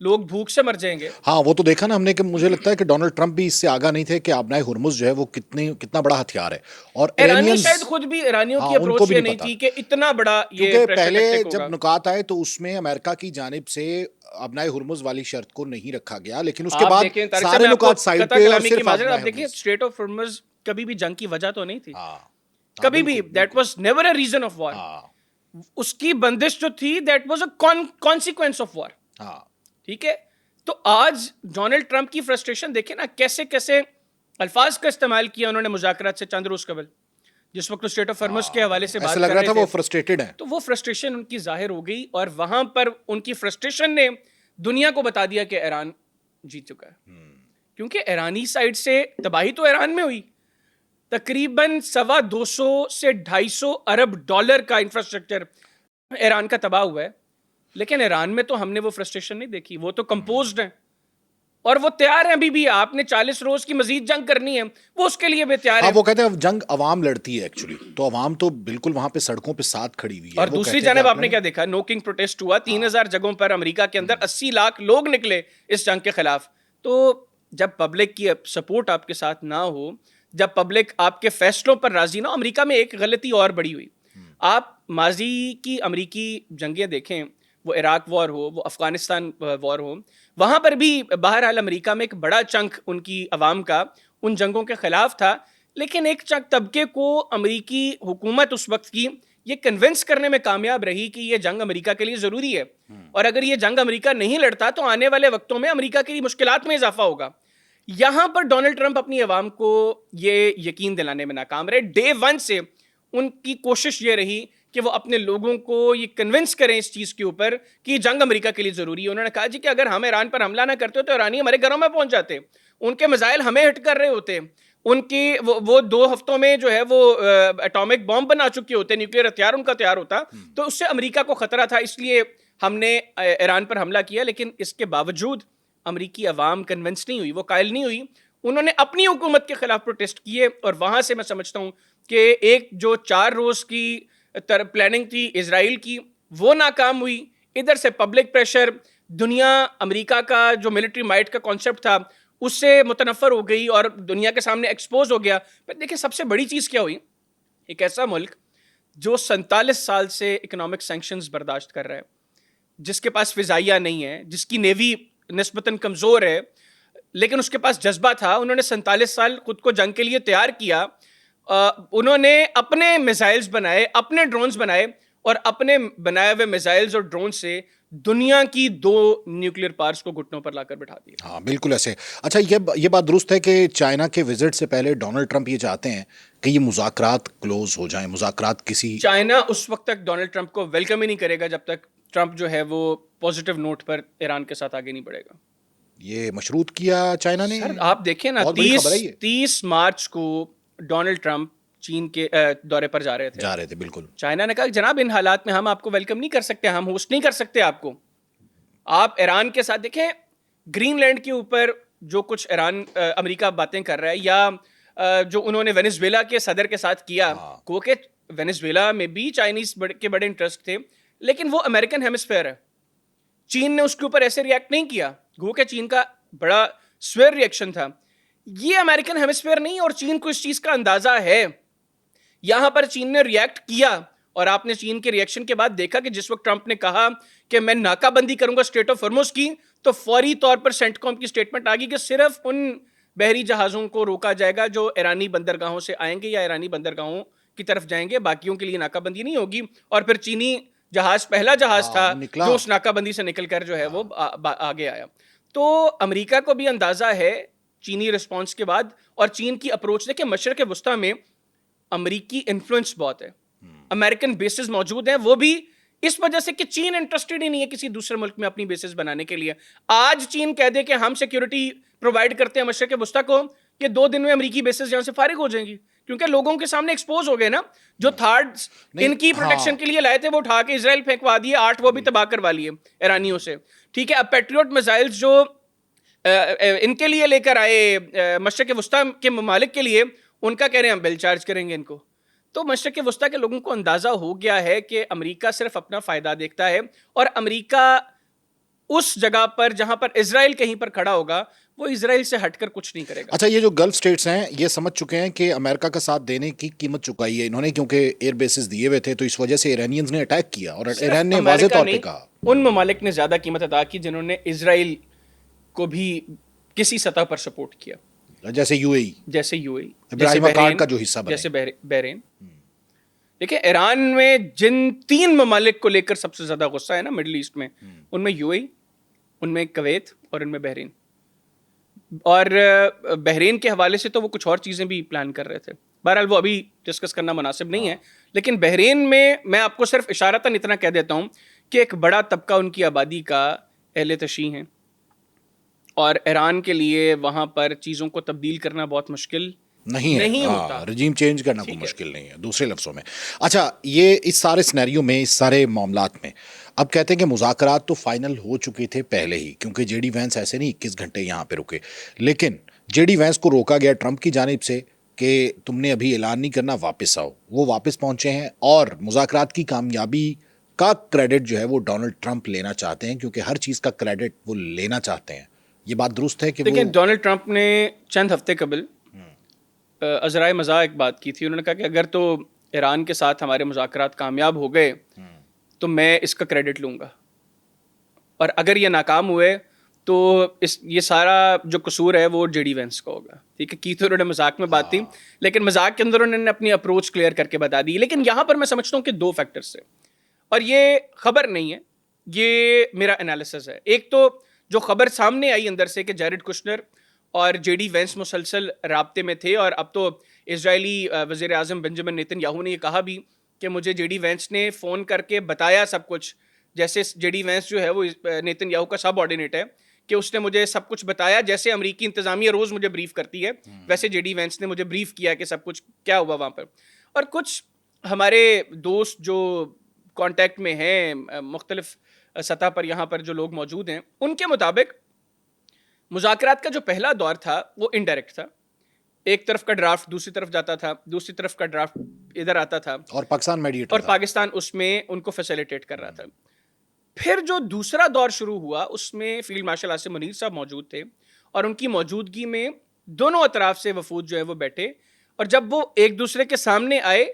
لوگ بھوک سے مر جائیں گے. ہاں, وہ تو دیکھا نا ہم نے کہ مجھے لگتا ہے کہ ڈونلڈ ٹرمپ بھی اس سے آگاہ نہیں تھے کہ آبنائے ہرمز جو ہے وہ کتنا بڑا ہتھیار ہے. اور ایرانی شاید خود بھی, ایرانیوں کی اپروچ یہ نہیں تھی کہ اتنا بڑا یہ کیونکہ پہلے جب نکات آئے تو اس میں امریکہ کی جانب سے آبنائے ہرمز والی شرط کو نہیں رکھا گیا, لیکن اس کے بعد سارے نکات سائڈ پہ, اور صرف آپ دیکھیں اسٹریٹ آف ہرمز کبھی بھی جنگ کی وجہ تو نہیں تھی, کبھی بھی. That was never a reason of war. اس کی بندش جو تھی that was a consequence of war. ٹھیک ہے, تو آج ڈونلڈ ٹرمپ کی فرسٹریشن دیکھیں نا, کیسے کیسے الفاظ کا استعمال کیا انہوں نے مذاکرات سے چند روز قبل, جس وقت اسٹریٹ آف ہرمز کے حوالے سے بات کر رہے تھے, وہ فرسٹریٹڈ ہیں. تو وہ فرسٹریشن ان کی ظاہر ہو گئی, اور وہاں پر ان کی فرسٹریشن نے دنیا کو بتا دیا کہ ایران جیت چکا ہے. کیونکہ ایرانی سائڈ سے تباہی تو ایران میں ہوئی, تقریباً 250 سے 250 ارب ڈالر کا انفراسٹرکچر ایران کا تباہ ہوا ہے, لیکن ایران میں تو ہم نے وہ فرسٹریشن نہیں دیکھی, وہ تو کمپوزڈ ہیں اور وہ تیار ہیں ابھی بھی. آپ نے 40 روز کی مزید جنگ کرنی ہے, وہ اس کے لیے بھی تیار ہیں. وہ کہتے ہیں جنگ عوام لڑتی ہے ایکچولی, تو عوام تو بالکل وہاں پہ سڑکوں پہ ساتھ کھڑی ہوئی ہے. اور دوسری جانب آپ نے کیا دیکھا, نوکنگ پروٹیسٹ ہوا 3000 جگہوں پر امریکہ کے اندر, 80 لاکھ لوگ نکلے اس جنگ کے خلاف. تو جب پبلک کی سپورٹ آپ کے ساتھ نہ ہو, جب پبلک آپ کے فیصلوں پر راضی نہ ہو. امریکہ میں ایک غلطی اور بڑی ہوئی, آپ ماضی کی امریکی جنگیں دیکھیں, وہ عراق وار ہو, وہ افغانستان وار ہو, وہاں پر بھی بہرحال امریکہ میں ایک بڑا چنک ان کی عوام کا ان جنگوں کے خلاف تھا, لیکن ایک چنک طبقے کو امریکی حکومت اس وقت کی یہ کنونس کرنے میں کامیاب رہی کہ یہ جنگ امریکہ کے لیے ضروری ہے, اور اگر یہ جنگ امریکہ نہیں لڑتا تو آنے والے وقتوں میں امریکہ کی مشکلات میں اضافہ ہوگا. یہاں پر ڈونلڈ ٹرمپ اپنی عوام کو یہ یقین دلانے میں ناکام رہے. ڈے 1 سے ان کی کوشش یہ رہی کہ وہ اپنے لوگوں کو یہ کنونس کریں اس چیز کے اوپر کہ یہ جنگ امریکہ کے لیے ضروری ہے. انہوں نے کہا جی کہ اگر ہم ایران پر حملہ نہ کرتے تو ایرانی ہمارے گھروں میں پہنچ جاتے, ان کے میزائل ہمیں ہٹ کر رہے ہوتے, ان کی وہ 2 ہفتوں میں جو ہے وہ ایٹامک بم بنا چکے ہوتے, نیوکلیئر ہتھیار ان کا تیار ہوتا, تو اس سے امریکہ کو خطرہ تھا, اس لیے ہم نے ایران پر حملہ کیا. لیکن اس کے باوجود امریکی عوام کنونس نہیں ہوئی, وہ قائل نہیں ہوئی, انہوں نے اپنی حکومت کے خلاف پروٹیسٹ کیے. اور وہاں سے میں سمجھتا ہوں کہ ایک جو 4 روز کی پلاننگ تھی اسرائیل کی, وہ ناکام ہوئی. ادھر سے پبلک پریشر, دنیا امریکہ کا جو ملٹری مائٹ کا کانسیپٹ تھا اس سے متنفر ہو گئی اور دنیا کے سامنے ایکسپوز ہو گیا. پھر دیکھیں سب سے بڑی چیز کیا ہوئی, ایک ایسا ملک جو 47 سال سے اکنامک سینکشنز برداشت کر رہا ہے, جس کے پاس فضائیہ نہیں ہے, جس کی نیوی نسبتاً کمزور ہے, لیکن اس کے پاس جذبہ تھا. انہوں نے 47 سال خود کو جنگ کے لیے تیار کیا, انہوں نے اپنے میزائلز بنائے, اپنے ڈرونز بنائے, اور اپنے بنائے ہوئے میزائلز اور ڈرون سے دنیا کی 2 نیوکلیئر پاورز کو گھٹنوں پر لا کر بٹھا دیا. ہاں بالکل ایسے. اچھا یہ بات درست ہے کہ چائنا کے وزٹ سے پہلے ڈونلڈ ٹرمپ یہ چاہتے ہیں کہ یہ مذاکرات کلوز ہو جائیں, مذاکرات کسی. چائنا اس وقت تک ڈونلڈ ٹرمپ کو ویلکم ہی نہیں کرے گا جب تک ٹرمپ جو ہے وہ پازیٹیو نوٹ پر ایران کے ساتھ آگے نہیں بڑھے گا. یہ مشروط کیا چائنا نے. سر آپ دیکھیں نا 30 مارچ کو ڈونلڈ ٹرمپ چین کے دورے پر جا رہے تھے بالکل. چائنا نے کہا جناب ان حالات میں ہم آپ کو ویلکم نہیں کر سکتے, ہم ہوسٹ نہیں کر سکتے آپ کو. آپ ایران کے ساتھ دیکھیں گرین لینڈ کے اوپر جو کچھ امریکہ باتیں کر رہا ہے, یا جو انہوں نے وینیزویلا کے صدر کے ساتھ کیا, کو کہ وینیزویلا میں بھی چائنیز کے بڑے انٹرسٹ تھے, لیکن وہ امریکن ہیمسفیئر ہے. چین نے اس کے اوپر ایسے ریئیکٹ نہیں کیا, گو کہ چین کا بڑا سویر ریئیکشن تھا. یہ امریکن ہیمسفیئر نہیں, اور چین کو اس چیز کا اندازہ ہے. یہاں پر چین نے ریئیکٹ کیا, اور آپ نے چین کے ریئیکشن کے بعد دیکھا کہ جس وقت ٹرمپ نے کہا کہ میں ناکہ بندی کروں گا اسٹریٹ آف ہارمز کی, تو فوری طور پر سینٹ کام کی اسٹیٹمنٹ آ گئی کہ صرف ان بحری جہازوں کو روکا جائے گا جو ایرانی بندرگاہوں سے آئیں گے یا ایرانی بندرگاہوں کی طرف جائیں گے, باقیوں کے لیے ناکہ بندی نہیں ہوگی. اور پھر چینی جہاز پہلا جہاز تھا جو اس ناکہ بندی سے نکل کر جو ہے وہ آگے آیا. تو امریکہ کو بھی اندازہ ہے چینی رسپانس کے بعد, اور چین کی اپروچ دیکھیں مشرق وسطیٰ میں امریکی انفلوئنس بہت ہے, امریکن بیسز موجود ہیں, وہ بھی اس وجہ سے کہ چین انٹرسٹڈ ہی نہیں ہے کسی دوسرے ملک میں اپنی بیسز بنانے کے لیے. آج چین کہہ دے کہ ہم سیکیورٹی پرووائڈ کرتے ہیں مشرق وسطیٰ کو, کہ 2 دن میں امریکی بیسز یہاں سے فارغ ہو جائیں گی, کیونکہ لوگوں کے سامنے ایکسپوز ہو گئے نا. جو تھارڈز ان کی پروٹیکشن کے لیے لائے تھے وہ اٹھا کے اسرائیل پھینکوا دیے, 8 وہ بھی تباہ کروا لیے ایرانیوں سے. ٹھیک ہے, اب پیٹریوٹ میزائلز جو ان کے لیے لے کر آئے مشرق وسطیٰ کے ممالک کے لیے, ان کا کہہ رہے ہیں ہم بل چارج کریں گے ان کو. تو مشرق وسطیٰ کے لوگوں کو اندازہ ہو گیا ہے کہ امریکہ صرف اپنا فائدہ دیکھتا ہے, اور امریکہ اس جگہ پر جہاں پر اسرائیل کہیں پر کھڑا ہوگا وہ اسرائیل سے ہٹ کر کچھ نہیں کرے گا. اچھا, یہ جو گلف سٹیٹس ہیں یہ سمجھ چکے ہیں کہ امریکہ کا ساتھ دینے کی قیمت چکائی ہے انہوں نے, کیونکہ ایئر بیسز دیے ہوئے تھے, تو اس وجہ سے ایرانیئنز نے اٹیک کیا, اور ایران نے واضح طور پہ کہا. ان ممالک نے زیادہ قیمت ادا کی جنہوں نے اسرائیل کو بھی کسی سطح پر سپورٹ کیا, جیسے یو اے ابراہیم اکارڈ کا جو حصہ بنے, جیسے بحرین. دیکھیں ایران میں جن 3 ممالک کو لے کر سب سے زیادہ غصہ ہے نا مڈل ایسٹ میں, ان میں یو اے, ان میں کویت, اور ان میں بحرین. اور بحرین کے حوالے سے تو وہ کچھ اور چیزیں بھی پلان کر رہے تھے, بہرحال وہ ابھی ڈسکس کرنا مناسب نہیں ہے. لیکن بحرین میں آپ کو صرف اشارتاً اتنا کہہ دیتا ہوں کہ ایک بڑا طبقہ ان کی آبادی کا اہل تشیع ہے, اور ایران کے لیے وہاں پر چیزوں کو تبدیل کرنا بہت مشکل نہیں ہوتا, رجیم چینج کرنا کوئی مشکل نہیں ہے دوسرے لفظوں میں. اچھا, یہ اس سارے سینیریو میں, اس سارے معاملات میں اب کہتے ہیں کہ مذاکرات تو فائنل ہو چکے تھے پہلے ہی, کیونکہ جے ڈی وینس ایسے نہیں 21 گھنٹے یہاں پہ رکے, لیکن جے ڈی وینس کو روکا گیا ٹرمپ کی جانب سے کہ تم نے ابھی اعلان نہیں کرنا, واپس آؤ. وہ واپس پہنچے ہیں, اور مذاکرات کی کامیابی کا کریڈٹ جو ہے وہ ڈونلڈ ٹرمپ لینا چاہتے ہیں, کیونکہ ہر چیز کا کریڈٹ وہ لینا چاہتے ہیں. یہ بات درست ہے کہ دیکھیں ڈونلڈ ٹرمپ نے چند ہفتے قبل عذرائے مزاح ایک بات کی تھی, انہوں نے کہا کہ اگر تو ایران کے ساتھ ہمارے مذاکرات کامیاب ہو گئے تو میں اس کا کریڈٹ لوں گا, اور اگر یہ ناکام ہوئے تو یہ سارا جو قصور ہے وہ جے ڈی وینس کا ہوگا. ٹھیک ہے, کی تو انہوں نے مذاق میں بات تھی, لیکن مذاق کے اندر انہوں نے اپنی اپروچ کلیئر کر کے بتا دی. لیکن یہاں پر میں سمجھتا ہوں کہ 2 فیکٹرز سے, اور یہ خبر نہیں ہے, یہ میرا انالیسس ہے. ایک تو جو خبر سامنے آئی اندر سے کہ جیرڈ کشنر اور جے ڈی وینس مسلسل رابطے میں تھے, اور اب تو اسرائیلی وزیر اعظم بنجمن نیتن یاہو نے یہ کہا بھی کہ مجھے جے ڈی وینس نے فون کر کے بتایا سب کچھ, جیسے جے ڈی وینس جو ہے وہ نیتن یاہو کا سب آرڈینیٹ ہے, کہ اس نے مجھے سب کچھ بتایا, جیسے امریکی انتظامیہ روز مجھے بریف کرتی ہے ویسے جے ڈی وینس نے مجھے بریف کیا کہ سب کچھ کیا ہوا وہاں پر. اور کچھ ہمارے دوست جو کانٹیکٹ میں ہیں مختلف سطح پر یہاں پر جو لوگ موجود ہیں, ان کے مطابق مذاکرات کا جو پہلا دور تھا وہ انڈائریکٹ تھا. ایک طرف کا ڈرافٹ دوسری طرف جاتا تھا, دوسری طرف کا ڈرافٹ ادھر آتا تھا, اور پاکستان میڈیٹر اور پاکستان اس میں ان کو فیسیلیٹیٹ کر رہا تھا. پھر جو دوسرا دور شروع ہوا اس میں فیلڈ مارشل عاصم منیر صاحب موجود تھے, اور ان کی موجودگی میں دونوں اطراف سے وفود جو ہے وہ بیٹھے, اور جب وہ ایک دوسرے کے سامنے آئے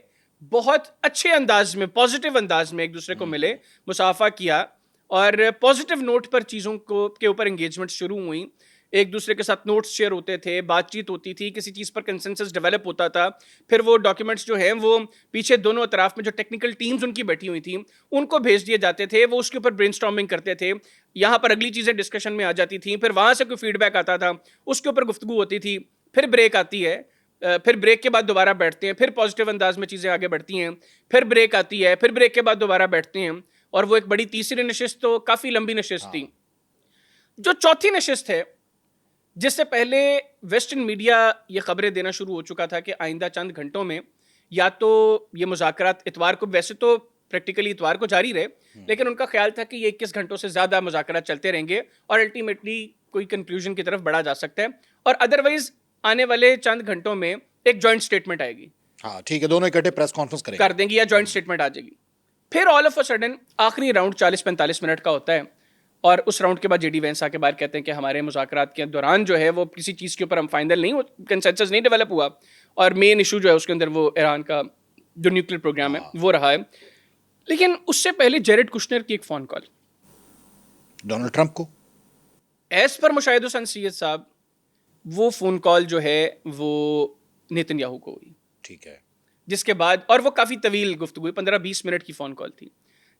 بہت اچھے انداز میں, پازیٹیو انداز میں ایک دوسرے کو ملے, مصافحہ کیا, اور پازیٹیو نوٹ پر چیزوں کے اوپر انگیجمنٹ شروع ہوئی. ایک دوسرے کے ساتھ نوٹس شیئر ہوتے تھے, بات چیت ہوتی تھی, کسی چیز پر کنسنسس ڈیولپ ہوتا تھا. پھر وہ ڈاکیومنٹس جو ہیں وہ پیچھے دونوں اطراف میں جو ٹیکنیکل ٹیمز ان کی بیٹھی ہوئی تھیں ان کو بھیج دیے جاتے تھے, وہ اس کے اوپر برین اسٹارمنگ کرتے تھے, یہاں پر اگلی چیزیں ڈسکشن میں آ جاتی تھیں, پھر وہاں سے کوئی فیڈ بیک آتا تھا, اس کے اوپر گفتگو ہوتی تھی, پھر بریک آتی ہے, پھر بریک کے بعد دوبارہ بیٹھتے ہیں, پھر پازیٹیو انداز میں چیزیں آگے بڑھتی ہیں, پھر بریک آتی ہے, پھر بریک کے بعد دوبارہ بیٹھتے ہیں, اور وہ ایک بڑی تیسری نشست تو کافی لمبی نشست تھی. جو چوتھی نشست ہے جس سے پہلے ویسٹرن میڈیا یہ خبریں دینا شروع ہو چکا تھا کہ آئندہ چند گھنٹوں میں یا تو یہ مذاکرات اتوار کو، ویسے تو پریکٹیکلی اتوار کو جاری رہے، لیکن ان کا خیال تھا کہ یہ 21 گھنٹوں سے زیادہ مذاکرات چلتے رہیں گے اور الٹیمیٹلی کوئی کنکلوژن کی طرف بڑھا جا سکتا ہے، اور ادروائز آنے والے چند گھنٹوں میں ایک جوائنٹ اسٹیٹمنٹ آئے گی. ہاں ٹھیک ہے، دونوں اکٹھے پریس کانفرنس کر دیں گے یا جوائنٹ اسٹیٹمنٹ آ جائے گی. پھر آل آف اے سڈن آخری راؤنڈ 40-45 منٹ کا ہوتا ہے، اور اس راؤنڈ کے بعد جے ڈی وینس آ کے باہر کہتے ہیں کہ ہمارے مذاکرات کے دوران جو ہے وہ کسی چیز کے اوپر ہم فائنل نہیں، کنسنسس نہیں ڈیولپ ہوا، اور مین ایشو جو ہے اس کے اندر وہ ایران کا جو نیوکلیر پروگرام ہے وہ رہا ہے. لیکن اس سے پہلے جیریڈ کشنر کی ایک فون کال ڈونلڈ ٹرمپ کو، ایز پر مشاہد حسن سید صاحب، وہ فون کال جو ہے وہ نیتن یاہو کو ہوئی. ٹھیک ہے. جس کے بعد، اور وہ کافی طویل گفتگو، 15-20 منٹ کی فون کال تھی،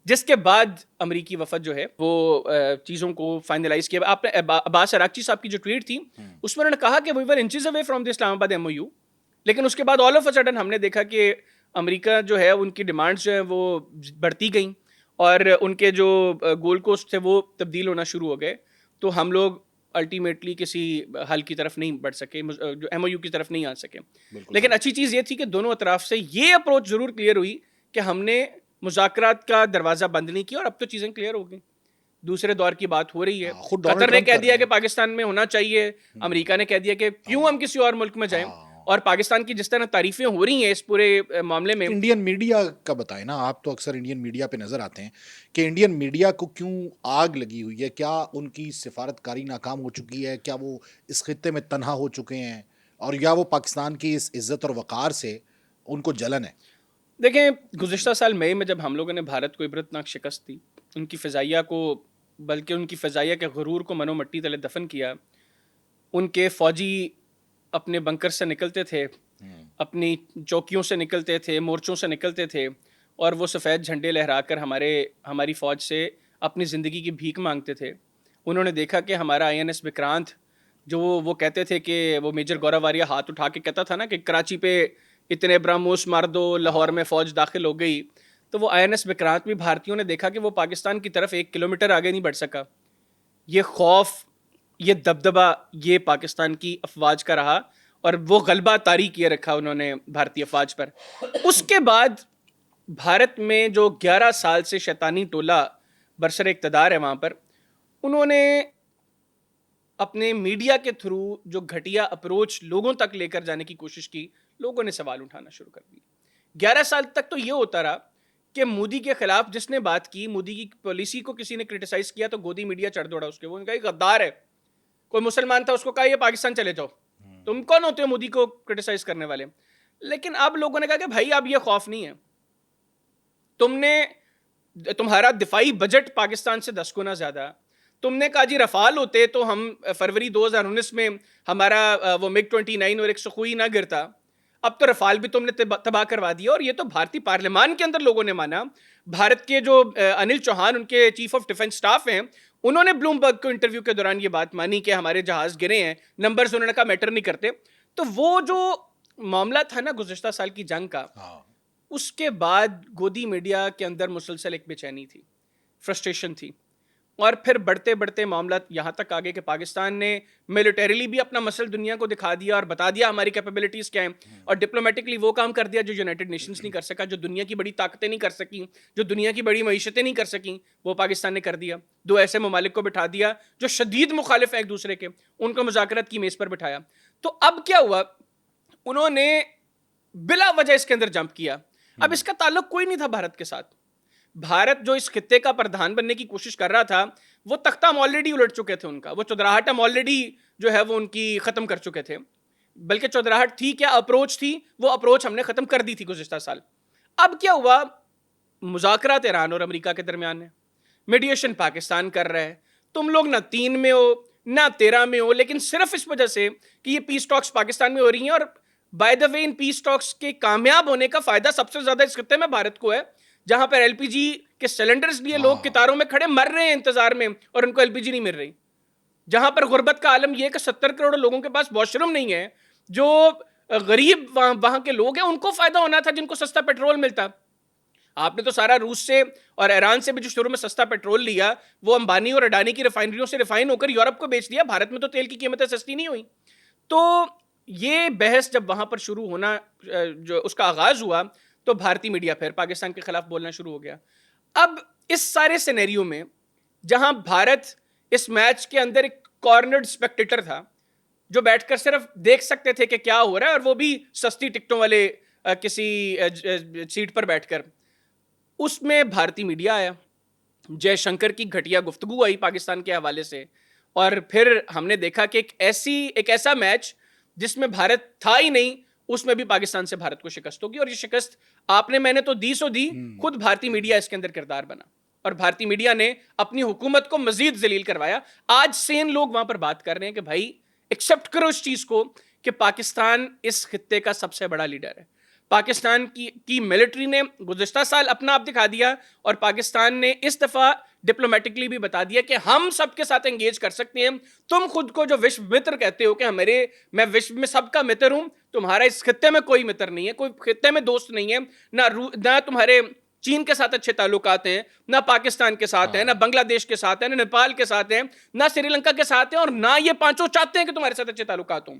جس کے بعد امریکی وفد جو ہے وہ چیزوں کو فائنلائز کیا. آپ نے عباس عراقچی صاحب کی جو ٹویٹ تھی اس میں انہوں نے کہا کہ وی ور انچز اوے فرام دی اسلام آباد ایم او یو، لیکن اس کے بعد آل آف اے سڈن ہم نے دیکھا کہ امریکہ جو ہے ان کی ڈیمانڈز جو ہیں وہ بڑھتی گئیں، اور ان کے جو گول کوسٹ تھے وہ تبدیل ہونا شروع ہو گئے. تو ہم لوگ الٹیمیٹلی کسی حل کی طرف نہیں بڑھ سکے، جو ایم او یو کی طرف نہیں آ سکے. لیکن اچھی چیز یہ تھی کہ دونوں اطراف سے یہ اپروچ ضرور کلیئر ہوئی کہ ہم نے مذاکرات کا دروازہ بند نہیں کیا، اور اب تو چیزیں کلیئر ہو گئیں. دوسرے دور کی بات ہو رہی ہے. قطر نے کہہ دیا کہ پاکستان میں ہونا چاہیے، امریکہ نے کہہ دیا کہ کیوں ہم کسی اور ملک میں جائیں، اور پاکستان کی جس طرح تعریفیں ہو رہی ہیں اس پورے معاملے میں. انڈین میڈیا کا بتائیں نا، آپ تو اکثر انڈین میڈیا پہ نظر آتے ہیں، کہ انڈین میڈیا کو کیوں آگ لگی ہوئی ہے؟ کیا ان کی سفارت کاری ناکام ہو چکی ہے؟ کیا وہ اس خطے میں تنہا ہو چکے ہیں؟ اور یا وہ پاکستان کی اس عزت اور وقار سے ان کو جلن ہے؟ دیکھیں، گزشتہ سال مئی میں جب ہم لوگوں نے بھارت کو عبرتناک شکست دی، ان کی فضائیہ کو، بلکہ ان کی فضائیہ کے غرور کو منو مٹی تلے دفن کیا، ان کے فوجی اپنے بنکر سے نکلتے تھے، اپنی چوکیوں سے نکلتے تھے، مورچوں سے نکلتے تھے، اور وہ سفید جھنڈے لہرا کر ہماری فوج سے اپنی زندگی کی بھیک مانگتے تھے. انہوں نے دیکھا کہ ہمارا آئی این ایس وکرانت، جو وہ کہتے تھے کہ وہ میجر گورو واریہ ہاتھ اٹھا کے کہتا تھا نا کہ کراچی پہ اتنے براموس مار دو، لاہور میں فوج داخل ہو گئی، تو وہ آئی این ایس وکرانت بھی بھارتیوں نے دیکھا کہ وہ پاکستان کی طرف 1 کلومیٹر آگے نہیں بڑھ سکا. یہ خوف، یہ دبدبہ، یہ پاکستان کی افواج کا رہا، اور وہ غلبہ طاری کیے رکھا انہوں نے بھارتی افواج پر. اس کے بعد بھارت میں جو 11 سال سے شیطانی ٹولہ برسر اقتدار ہے وہاں پر، انہوں نے اپنے میڈیا کے تھرو جو گھٹیا اپروچ لوگوں تک لے کر جانے کی کوشش کی، لوگوں نے سوال اٹھانا شروع کر دی. 11 سال تک تو یہ ہوتا رہا کہ مودی کے خلاف جس نے بات کی، مودی کی پالیسی کو کسی نے کرٹیسائز کیا تو گودی میڈیا چڑھ دوڑا اس کے، وہ کہا یہ غدار ہے. کوئی مسلمان تھا اس کو کہا یہ پاکستان چلے جاؤ، تم کون ہوتے ہو مودی کو کرٹیسائز کرنے والے. لیکن اب لوگوں نے کہا کہ بھائی اب یہ خوف نہیں ہے، تمہارا دفاعی بجٹ پاکستان سے 10 گنا زیادہ. تم نے کہا جی رفال ہوتے تو ہم فروری 2019 میں ہمارا وہ MiG 29 اور ایک سخوئی نہ گرتا. اب تو رفال بھی تم نے تباہ کروا دیا. اور یہ تو بھارتی پارلیمان کے اندر لوگوں نے مانا. بھارت کے جو انل چوہان ان کے چیف آف ڈیفنس سٹاف ہیں، انہوں نے بلومبرگ کو انٹرویو کے دوران یہ بات مانی کہ ہمارے جہاز گرے ہیں، نمبرز انہوں نے کہا میٹر نہیں کرتے. تو وہ جو معاملہ تھا نا گزشتہ سال کی جنگ کا، اس کے بعد گودی میڈیا کے اندر مسلسل ایک بے چینی تھی، فرسٹریشن تھی. اور پھر بڑھتے بڑھتے معاملات یہاں تک آگے کہ پاکستان نے ملیٹریلی بھی اپنا مسل دنیا کو دکھا دیا اور بتا دیا ہماری کیپیبلٹیز کیا ہیں، اور ڈپلومیٹکلی وہ کام کر دیا جو یونائٹڈ نیشنز نہیں کر سکا، جو دنیا کی بڑی طاقتیں نہیں کر سکیں، جو دنیا کی بڑی معیشتیں نہیں کر سکیں، وہ پاکستان نے کر دیا. 2 ایسے ممالک کو بٹھا دیا جو شدید مخالف ہیں ایک دوسرے کے، ان کو مذاکرات کی میز پر بٹھایا. تو اب کیا ہوا، انہوں نے بلا وجہ اس کے اندر جمپ کیا. اب اس کا تعلق کوئی نہیں تھا بھارت کے ساتھ. بھارت جو اس خطے کا پردھان بننے کی کوشش کر رہا تھا، وہ تختہ ہم آلریڈی الٹ چکے تھے، ان کا وہ چودراہٹ ہم آلریڈی جو ہے وہ ان کی ختم کر چکے تھے. بلکہ چودراہٹ تھی کیا، اپروچ تھی، وہ اپروچ ہم نے ختم کر دی تھی گزشتہ سال. اب کیا ہوا، مذاکرات ایران اور امریکہ کے درمیان ہے، میڈیشن پاکستان کر رہا ہے. تم لوگ نہ 3 میں ہو نہ 13 میں ہو، لیکن صرف اس وجہ سے کہ یہ پیس ٹاکس پاکستان میں ہو رہی ہیں. اور بائی دا وے ان پیس ٹاکس کے کامیاب ہونے کا فائدہ سب سے زیادہ اس خطے میں بھارت کو ہے، جہاں پر LPG کے سلنڈرز لیے لوگ قطاروں میں کھڑے مر رہے ہیں انتظار میں، اور ان کو LPG نہیں مل رہی. جہاں پر غربت کا عالم یہ کہ 70 کروڑ لوگوں کے پاس واش روم نہیں ہے، جو غریب وہاں کے لوگ ہیں ان کو فائدہ ہونا تھا جن کو سستا پیٹرول ملتا. آپ نے تو سارا روس سے اور ایران سے بھی جو شروع میں سستا پیٹرول لیا وہ امبانی اور اڈانی کی ریفائنریوں سے ریفائن ہو کر یورپ کو بیچ دیا. بھارت میں تو تیل کی قیمتیں سستی نہیں ہوئی. تو یہ بحث جب وہاں پر شروع ہونا, جو اس کا آغاز ہوا, تو بھارتی میڈیا پھر پاکستان کے خلاف بولنا شروع ہو گیا. اب اس سارے سینیریو میں جہاں بھارت اس میچ کے اندر ایک کارنرڈ اسپیکٹیٹر تھا جو بیٹھ کر صرف دیکھ سکتے تھے کہ کیا ہو رہا ہے, اور وہ بھی سستی ٹکٹوں والے کسی سیٹ پر بیٹھ کر, اس میں بھارتی میڈیا آیا, جے شنکر کی گھٹیا گفتگو آئی پاکستان کے حوالے سے, اور پھر ہم نے دیکھا کہ ایک ایسا میچ جس میں بھارت تھا ہی نہیں, اس میں بھی پاکستان سے بھارت کو شکست ہوگی. اور یہ شکست آپ نے میں نے تو دی سو دی, خود بھارتی میڈیا اس کے اندر کردار بنا, اور بھارتی میڈیا نے اپنی حکومت کو مزید ذلیل کروایا. آج سین لوگ وہاں پر بات کر رہے ہیں کہ بھائی ایکسیپٹ کرو اس چیز کو کہ پاکستان اس خطے کا سب سے بڑا لیڈر ہے. پاکستان کی ملٹری نے گزشتہ سال اپنا آپ دکھا دیا, اور پاکستان نے اس دفعہ ڈپلومیٹکلی بھی بتا دیا کہ ہم سب کے ساتھ انگیج کر سکتے ہیں. تم خود کو جو وشو متر کہتے ہو کہ میں وشو میں سب کا متر ہوں, تمہارا اس خطے میں کوئی متر نہیں ہے, کوئی خطے میں دوست نہیں ہے, نہ تمہارے چین کے ساتھ اچھے تعلقات ہیں, نہ پاکستان کے ساتھ ہیں, نہ بنگلہ دیش کے ساتھ ہیں, نہ نیپال کے ساتھ ہیں, نہ سری لنکا کے ساتھ ہیں, اور نہ یہ پانچوں چاہتے ہیں کہ تمہارے ساتھ اچھے تعلقات ہوں.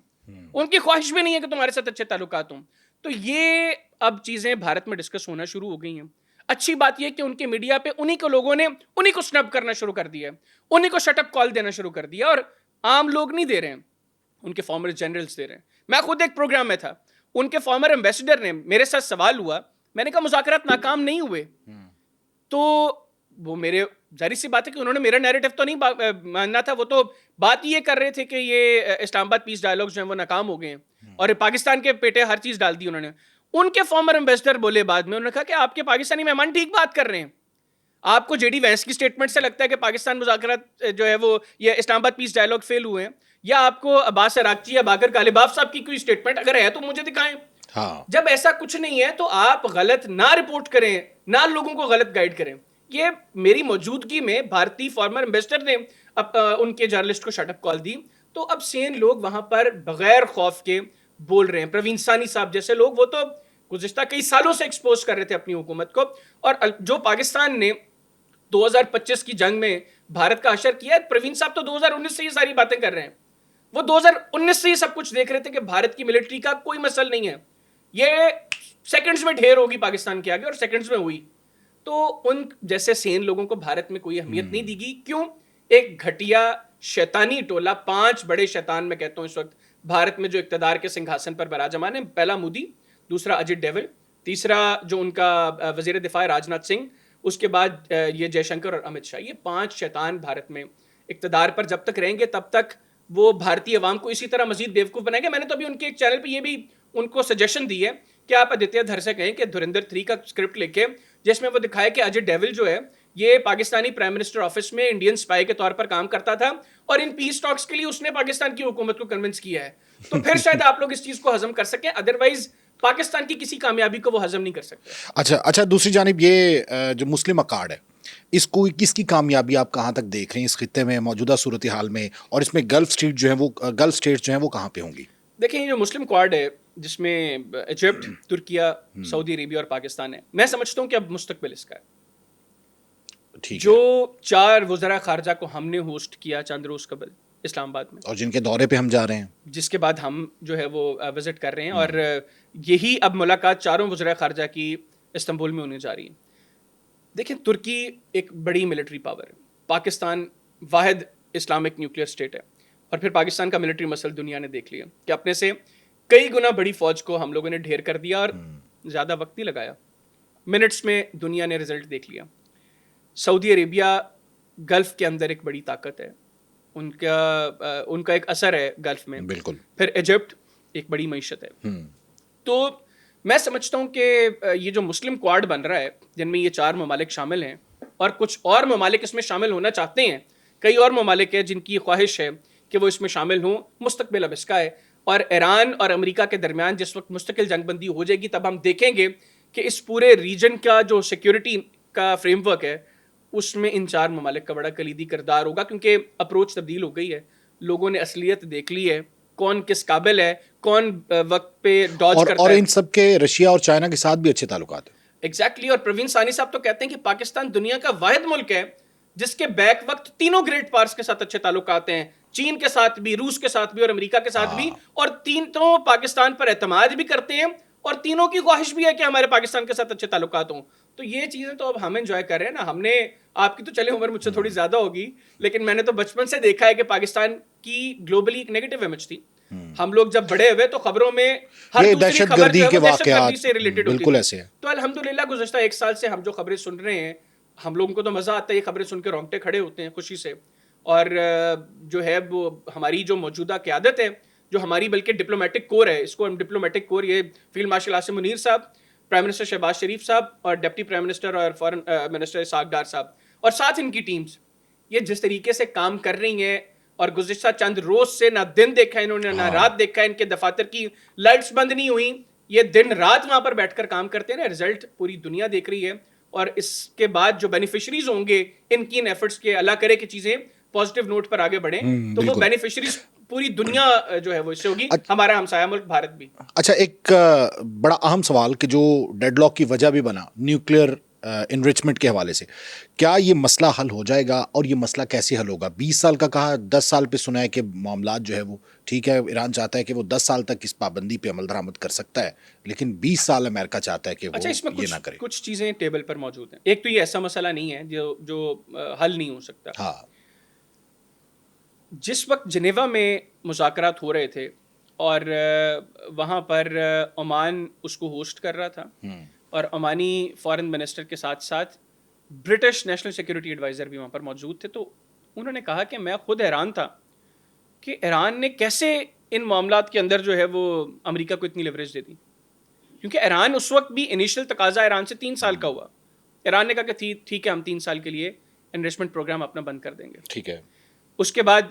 ان کی خواہش بھی نہیں ہے کہ تمہارے ساتھ اچھے تعلقات ہوں. تو یہ اب چیزیں بھارت میں ڈسکس ہونا شروع ہو گئی ہیں. اچھی بات یہ کہ ان کے میڈیا پہ انہی کو لوگوں نے انہی کو سنب کرنا شروع کر دیا ہے, انہی کو شٹ اپ کال دینا شروع کر دیا, اور عام لوگ نہیں دے رہے ہیں, ان کے فارمر جنرلز دے رہے ہیں. میں خود ایک پروگرام میں تھا, ان کے فارمر ایمبیسڈر نے میرے ساتھ سوال ہوا, میں نے کہا مذاکرات ناکام نہیں ہوئے, تو وہ میرے ظاہر سی بات ہے کہ انہوں نے میرا نیریٹو تو نہیں ماننا تھا, وہ تو بات یہ کر رہے تھے کہ یہ اسلام آباد پیس ڈائلاگ جو ہیں وہ ناکام ہو گئے ہیں, اور پاکستان کے پیٹے ہر چیز ڈال دی انہوں نے. ان کے فارمر ایمبیسڈر بولے بعد میں, انہوں نے کہا کہ آپ کے پاکستانی مہمان ٹھیک بات کر رہے ہیں, آپ کو جے ڈی وینس کی سٹیٹمنٹ سے لگتا ہے کہ پاکستان مذاکرات جو ہے وہ یہ اسلام آباد پیس ڈائلاگ فیل ہوئے ہیں, یا آپ کو عباس عراقچی یا باقر غالباف صاحب کی کوئی سٹیٹمنٹ اگر ہے تو مجھے دکھائیں. جب ایسا کچھ نہیں ہے تو آپ غلط نہ رپورٹ کریں, نہ لوگوں کو غلط گائیڈ کریں. یہ میری موجودگی میں بھارتی فارمر ایمبیسڈر نے ان کے جرنلسٹ کو شٹ اپ کال دی. تو اب سین لوگ وہاں پر بغیر خوف کے بول رہے ہیں. پروین سانی صاحب جیسے لوگ, وہ تو گزشتہ کئی سالوں سے ایکسپوز کر رہے تھے اپنی حکومت کو, اور جو پاکستان نے 2025 کی جنگ میں بھارت کا حشر کیا ہے, پروین صاحب تو 2019 سے یہ ساری باتیں کر رہے ہیں. وہ 2019 سے یہ سب کچھ دیکھ رہے تھے کہ بھارت کی ملٹری کا کوئی مسئلہ نہیں ہے, یہ سیکنڈز میں ڈھیر ہوگی پاکستان کے آگے, اور سیکنڈز میں ہوئی. تو ان جیسے سین لوگوں کو بھارت میں کوئی اہمیت نہیں دی گئی. کیوں؟ ایک گھٹیا شیطانی ٹولہ, 5 بڑے شیطان میں کہتا ہوں اس وقت بھارت میں جو اقتدار کے سنگھاسن پر براجمان ہے. پہلا مودی, دوسرا اجت ڈیول, تیسرا جو ان کا وزیر دفاع راج ناتھ سنگھ, اس کے بعد یہ جے شنکر اور امت شاہ. یہ 5 شیطان بھارت میں اقتدار پر جب تک رہیں گے تب تک وہ بھارتی عوام کو اسی طرح مزید بیوقوف بنائیں گے. میں نے تو ابھی ان کے ایک چینل پہ یہ بھی ان کو سجیشن دی ہے کہ آپ آدتیہ دھر سے کہیں کہ دھرندر 3 کا اسکرپٹ لکھیں, جس میں وہ دکھائے کہ اجت ڈیول جو ہے یہ پاکستانی پرائم منسٹر آفس میں انڈین سپائی کے طور پر کام کرتا تھا, اور ان پیس ٹاکس کے لیے اس نے پاکستان کی حکومت کو کنونس کیا ہے. تو پھر شاید آپ لوگ اس چیز کو ہضم کر سکیں, ادروائز پاکستان کی کسی کامیابی کو وہ ہضم نہیں کر سکتے. اچھا, دوسری جانب یہ جو مسلم اکارڈ ہے, اس کی کامیابی آپ کہاں تک دیکھ رہے ہیں اس خطے میں موجودہ صورتحال میں, اور اس میں گلف اسٹیٹس جو ہیں وہ کہاں پہ ہوں گی؟ دیکھیں, یہ جو مسلم کوارڈ ہے جس میں ایجپٹ, ترکیہ, سعودی عربیہ اور پاکستان ہے, میں سمجھتا ہوں کہ اب مستقبل اس کا ہے. جو 4 وزراء خارجہ کو ہم نے ہوسٹ کیا چند روز قبل اسلام آباد میں, اور جن کے دورے پہ ہم جا رہے ہیں, جس کے بعد ہم جو ہے وہ وزٹ کر رہے ہیں, اور یہی اب ملاقات 4 وزراء خارجہ کی استنبول میں ہونے جا رہی ہے. دیکھیں, ترکی ایک بڑی ملٹری پاور ہے, پاکستان واحد اسلامک نیوکلیئر اسٹیٹ ہے, اور پھر پاکستان کا ملٹری مسئلہ دنیا نے دیکھ لیا کہ اپنے سے کئی گنا بڑی فوج کو ہم لوگوں نے ڈھیر کر دیا, اور زیادہ وقت نہیں لگایا, منٹس میں دنیا نے رزلٹ دیکھ لیا. سعودی عربیہ گلف کے اندر ایک بڑی طاقت ہے, ان کا ایک اثر ہے گلف میں. بالکل. پھر ایجپٹ ایک بڑی معیشت ہے. تو میں سمجھتا ہوں کہ یہ جو مسلم کوارڈ بن رہا ہے, جن میں یہ 4 ممالک شامل ہیں, اور کچھ اور ممالک اس میں شامل ہونا چاہتے ہیں, کئی اور ممالک ہیں جن کی خواہش ہے کہ وہ اس میں شامل ہوں, مستقبل اب اس کا ہے. اور ایران اور امریکہ کے درمیان جس وقت مستقل جنگ بندی ہو جائے گی, تب ہم دیکھیں گے کہ اس پورے ریجن کا جو سیکیورٹی کا فریم ورک ہے اس میں ان 4 ممالک کا بڑا کلیدی کردار ہوگا, کیونکہ اپروچ تبدیل ہو گئی ہے, لوگوں نے اصلیت دیکھ لی ہے, کون کس قابل ہے, کون وقت پہ ڈاج کرتا ہے. اور ان سب کے رشیا اور چائنا کے ساتھ بھی اچھے تعلقات ہیں. ایگزیکٹلی. اور پروین ثانی صاحب تو کہتے ہیں کہ پاکستان دنیا کا واحد ملک ہے جس کے بیک وقت تینوں گریٹ پاورز کے ساتھ اچھے تعلقات ہیں, چین کے ساتھ بھی, روس کے ساتھ بھی اور امریکہ کے ساتھ بھی, اور تینوں پاکستان پر اعتماد بھی کرتے ہیں اور تینوں کی خواہش بھی ہے کہ ہمارے پاکستان کے ساتھ اچھے تعلقات ہوں. تو یہ چیزیں تو اب ہم انجوائے کر رہے ہیں نا. ہم نے, آپ کی تو چلے عمر مجھ سے تھوڑی زیادہ ہوگی, لیکن میں نے تو بچپن سے دیکھا ہے کہ پاکستان کی گلوبلی ایک نیگیٹو امیج تھی. ہم لوگ جب بڑے ہوئے تو خبروں میں ہر دوسری خبر جو ہے وہ دہشت گردی سے ریلیٹڈ ہوتی ہے. تو الحمدللہ گزشتہ 1 سال سے ہم جو خبریں سن رہے ہیں, ہم لوگوں کو تو مزہ آتا ہے, یہ خبریں سن کے رونگٹے کھڑے ہوتے ہیں خوشی سے. اور جو ہے وہ ہماری جو موجودہ قیادت ہے, جو ہماری بلکہ ڈپلومیٹک کور ہے, اس کو ہم ڈپلومیٹک کور, یہ فیلڈ مارشل عاصم منیر صاحب, پرائم منسٹر شہباز شریف صاحب اور ڈپٹی پرائم منسٹر اور فارن منسٹر اسحاق ڈار صاحب, اور ساتھ ان کی ٹیمز, یہ جس طریقے سے کام کر رہی ہیں, اور گزشتہ چند روز سے نہ دن دیکھا انہوں نے نہ رات دیکھا, ان کے دفاتر کی لائٹس بند نہیں ہوئی, یہ دن رات وہاں پر بیٹھ کر کام کرتے ہیں نا. رزلٹ پوری دنیا دیکھ رہی ہے, اور اس کے بعد جو بینیفیشریز ہوں گے ان کی ان ایفرٹس کے, اللہ کرے کہ چیزیں پازیٹیو نوٹ پر آگے بڑھیں, تو وہ بینیفیشریز پوری دنیا جو ہے وہ اس سے ہوگی, ہمارا ہمسایہ ملک بھارت بھی. اچھا, ایک بڑا اہم سوال کہ جو ڈیڈ لاک کی وجہ بھی بنا نیوکلیئر انریچمنٹ کے حوالے سے, کیا یہ مسئلہ حل ہو جائے گا اور یہ مسئلہ کیسے حل ہوگا؟ 20 سال کا کہا, 10 سال پہ سنا ہے کہ معاملات جو ہے وہ ٹھیک ہے, ایران چاہتا ہے کہ وہ 10 سال تک اس پابندی پہ عمل درآمد کر سکتا ہے, لیکن 20 سال امریکہ چاہتا ہے کہ وہ یہ نہ کرے. کچھ چیزیں ٹیبل پر موجود ہیں. ایک تو یہ ایسا مسئلہ نہیں ہے جو حل نہیں ہو سکتا. ہاں, جس وقت جنیوا میں مذاکرات ہو رہے تھے اور وہاں پر عمان اس کو ہوسٹ کر رہا تھا, اور عمانی فارن منسٹر کے ساتھ ساتھ برٹش نیشنل سیکورٹی ایڈوائزر بھی وہاں پر موجود تھے, تو انہوں نے کہا کہ میں خود حیران تھا کہ ایران نے کیسے ان معاملات کے اندر جو ہے وہ امریکہ کو اتنی لیوریج دے دی, کیونکہ ایران اس وقت بھی انیشل تقاضا ایران سے 3 سال کا ہوا. ایران نے کہا کہ ٹھیک ہے, ہم 3 سال کے لیے انریچمنٹ پروگرام اپنا بند کر دیں گے. ٹھیک ہے. اس کے بعد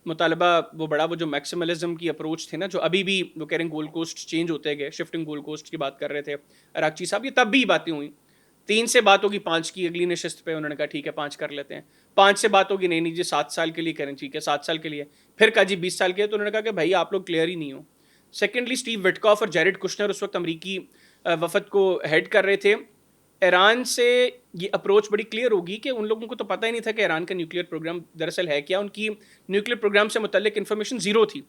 مطالبہ وہ جو میکسیملزم کی اپروچ تھی نا, جو ابھی بھی وہ کہہ رہے ہیں گولڈ کوسٹ چینج ہوتے گئے, شفٹنگ گولڈ کوسٹ کی بات کر رہے تھے اراکچی صاحب, یہ تب بھی باتیں ہوئیں. 3 سے بات ہوگی 5 کی, اگلی نشست پہ انہوں نے کہا ٹھیک ہے 5 کر لیتے ہیں. 5 سے بات ہوگی نہیں جی 7 سال کے لیے کریں, ٹھیک ہے 7 سال کے لیے. پھر کہا جی 20 سال کے, تو انہوں نے کہا کہ بھائی آپ لوگ کلیئر ہی نہیں ہو. سیکنڈلی اسٹیو وٹکاف اور جیریڈ کشنر اس وقت امریکی وفد کو ہیڈ کر رہے تھے. ایران سے یہ اپروچ بڑی کلیئر ہوگی کہ ان لوگوں کو تو پتہ ہی نہیں تھا کہ ایران کا نیوکلیئر پروگرام دراصل ہے کیا. ان کی نیوکلیئر پروگرام سے متعلق انفارمیشن زیرو تھی.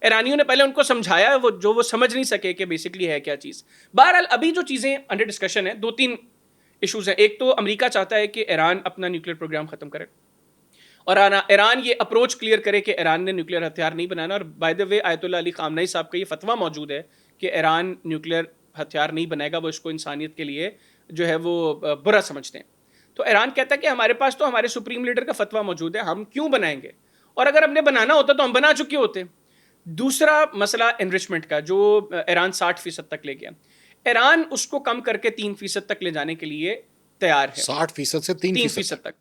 ایرانیوں نے پہلے ان کو سمجھایا, وہ سمجھ نہیں سکے کہ بیسکلی ہے کیا چیز. بہرحال ابھی جو چیزیں انڈر ڈسکشن ہیں, 2-3 ایشوز ہیں. ایک تو امریکہ چاہتا ہے کہ ایران اپنا نیوکلیئر پروگرام ختم کرے, اور ایران یہ اپروچ کلیئر کرے کہ ایران نے نیوکلیئر ہتھیار نہیں بنانا. اور بائی دا وے آیت اللہ علی خامنئی صاحب کا یہ فتویٰ موجود ہے کہ ایران نیوکلیئر ہتھیار نہیں بنائے گا, وہ اس کو انسانیت کے لیے جو ہے وہ برا سمجھتے ہیں. تو ایران کہتا ہے کہ ہمارے پاس تو ہمارے سپریم لیڈر کا فتویٰ موجود ہے, ہم کیوں بنائیں گے, اور اگر ہم نے بنانا ہوتا تو ہم بنا چکے ہوتے. دوسرا مسئلہ انریچمنٹ کا, جو ایران 60% تک لے گیا. ایران اس کو کم کر کے 3% تک لے جانے کے لیے تیار ہے, 60% سے 3% تک,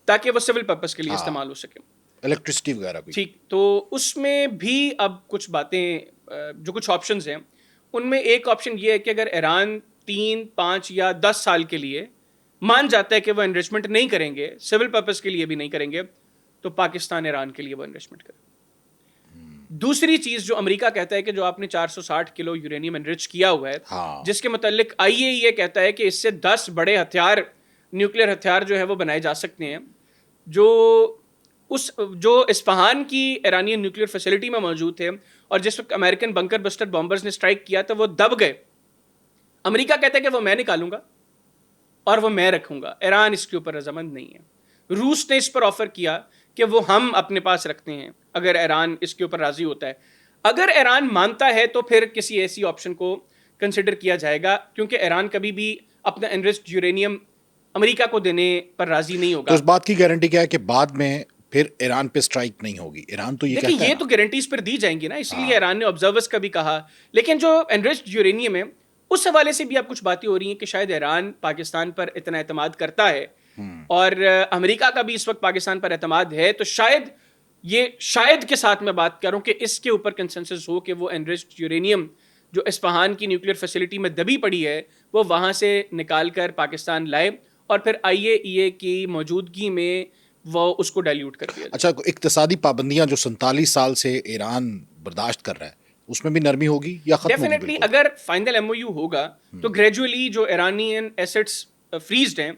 تاکہ وہ سول پرپس کے لیے استعمال ہو سکے, الیکٹرسٹی وغیرہ بھی. ٹھیک, تو اس میں بھی اب کچھ باتیں, جو کچھ آپشنز ہیں, ان میں ایک آپشن یہ ہے کہ اگر ایران 3, 5 یا 10 سال کے لیے مان جاتا ہے کہ وہ انریچمنٹ نہیں کریں گے, سول پرپس کے لیے بھی نہیں کریں گے, تو پاکستان ایران کے لیے وہ انریچمنٹ کرے. دوسری چیز جو امریکہ کہتا ہے کہ جو آپ نے 460 کلو یورینیم انرچ کیا ہوا ہے, جس کے متعلق IAEA کہتا ہے کہ اس سے 10 بڑے ہتھیار, نیوکلیئر ہتھیار جو ہے وہ بنائے جا سکتے ہیں, جو اصفہان کی ایرانی نیوکلیئر فیسلٹی میں موجود تھے, اور جس وقت امریکن بنکر بسٹر بامبرز نے اسٹرائک کیا تو وہ دب گئے. امریکہ کہتا ہے کہ وہ میں نکالوں گا اور وہ میں رکھوں گا. ایران اس کے اوپر رضامند نہیں ہے. روس نے اس پر آفر کیا کہ وہ ہم اپنے پاس رکھتے ہیں اگر ایران اس کے اوپر راضی ہوتا ہے. اگر ایران مانتا ہے تو پھر کسی ایسی آپشن کو کنسیڈر کیا جائے گا, کیونکہ ایران کبھی بھی اپنا انریچڈ یورینیم امریکہ کو دینے پر راضی نہیں ہوگا. تو اس بات کی گارنٹی کیا ہے کہ بعد میں پھر ایران پہ اسٹرائک نہیں ہوگی؟ ایران تو یہ کہتا ہے, یہ تو گارنٹیز پر دی جائیں گی نا, اس لیے ایران نے آبزرورز کا بھی کہا. لیکن جو انریچڈ یورینیم ہے اس حوالے سے بھی اب کچھ باتیں ہو رہی ہیں کہ شاید ایران پاکستان پر اتنا اعتماد کرتا ہے, اور امریکہ کا بھی اس وقت پاکستان پر اعتماد ہے, تو شاید کے ساتھ میں بات کروں کہ اس کے اوپر کنسنسس ہو کہ وہ انریچڈ یورینیم جو اصفہان کی نیوکلیئر فیسلٹی میں دبی پڑی ہے وہ وہاں سے نکال کر پاکستان لائے, اور پھر IAEA کی موجودگی میں وہ اس کو ڈائلیوٹ کر دیا. اچھا, اقتصادی پابندیاں جو 47 سال سے ایران برداشت کر رہا ہے, اس میں بھی نرمی ہوگی یا ختم ہوگی؟ ڈیفینیٹلی اگر فائنل ایم او یو ہوگا تو گریجولی جو ایرانین ایسٹس فریزڈ ہیں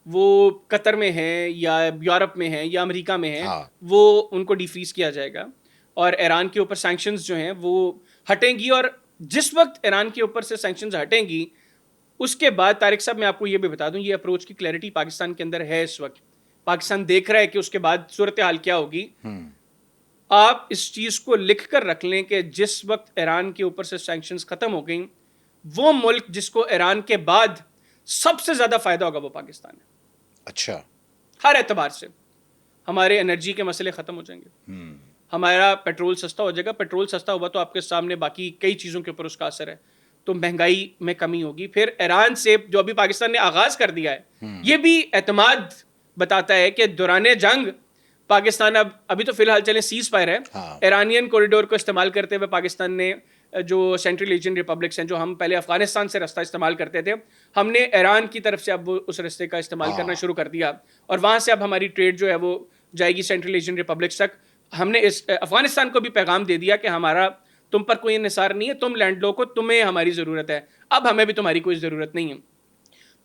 وہ قطر میں ہیں یا یورپ میں ہیں یا امریکہ میں ہیں, وہ ان کو ڈی فریز کیا جائے گا اور ایران کے اوپر سینکشنز جو ہیں وہ ہٹیں گی. اور جس وقت ایران کے اوپر سے سینکشنز ہٹیں گی اس کے بعد طارق صاحب میں آپ کو یہ بھی بتا دوں, یہ اپروچ کی کلیئرٹی پاکستان کے اندر ہے اس وقت. پاکستان دیکھ رہا ہے کہ اس کے بعد صورتحال کیا ہوگی. آپ اس چیز کو لکھ کر رکھ لیں کہ جس وقت ایران کے اوپر سے سینکشنز ختم ہو گئیں, وہ ملک جس کو ایران کے بعد سب سے زیادہ فائدہ ہوگا وہ پاکستان ہے. اچھا, ہر اعتبار سے ہمارے انرجی کے مسئلے ختم ہو جائیں گے, ہمارا پیٹرول سستا ہو جائے گا. پیٹرول سستا ہوا تو آپ کے سامنے باقی کئی چیزوں کے اوپر اس کا اثر ہے, تو مہنگائی میں کمی ہوگی. پھر ایران سے جو ابھی پاکستان نے آغاز کر دیا ہے, یہ بھی اعتماد بتاتا ہے کہ دوران جنگ پاکستان ابھی تو فی الحال چلے سیز فائر ہے, ایرانین کوریڈور کو استعمال کرتے ہوئے پاکستان نے جو سینٹرل ایشین ریپبلکس ہیں, جو ہم پہلے افغانستان سے رستہ استعمال کرتے تھے, ہم نے ایران کی طرف سے اب اس رستے کا استعمال کرنا شروع کر دیا اور وہاں سے اب ہماری ٹریڈ جو ہے وہ جائے گی سینٹرل ایشین ریپبلکس تک. ہم نے اس افغانستان کو بھی پیغام دے دیا کہ ہمارا تم پر کوئی انحصار نہیں ہے, تم لینڈ لو کو, تمہیں ہماری ضرورت ہے, اب ہمیں بھی تمہاری کوئی ضرورت نہیں ہے.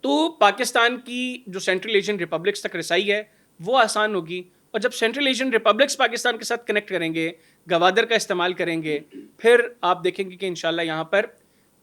تو پاکستان کی جو سینٹرل ایشین ریپبلکس تک رسائی ہے وہ آسان ہوگی, اور جب سینٹرل ایشین ریپبلکس پاکستان کے ساتھ کنیکٹ کریں گے, گوادر کا استعمال کریں گے, پھر آپ دیکھیں گے کہ انشاءاللہ یہاں پر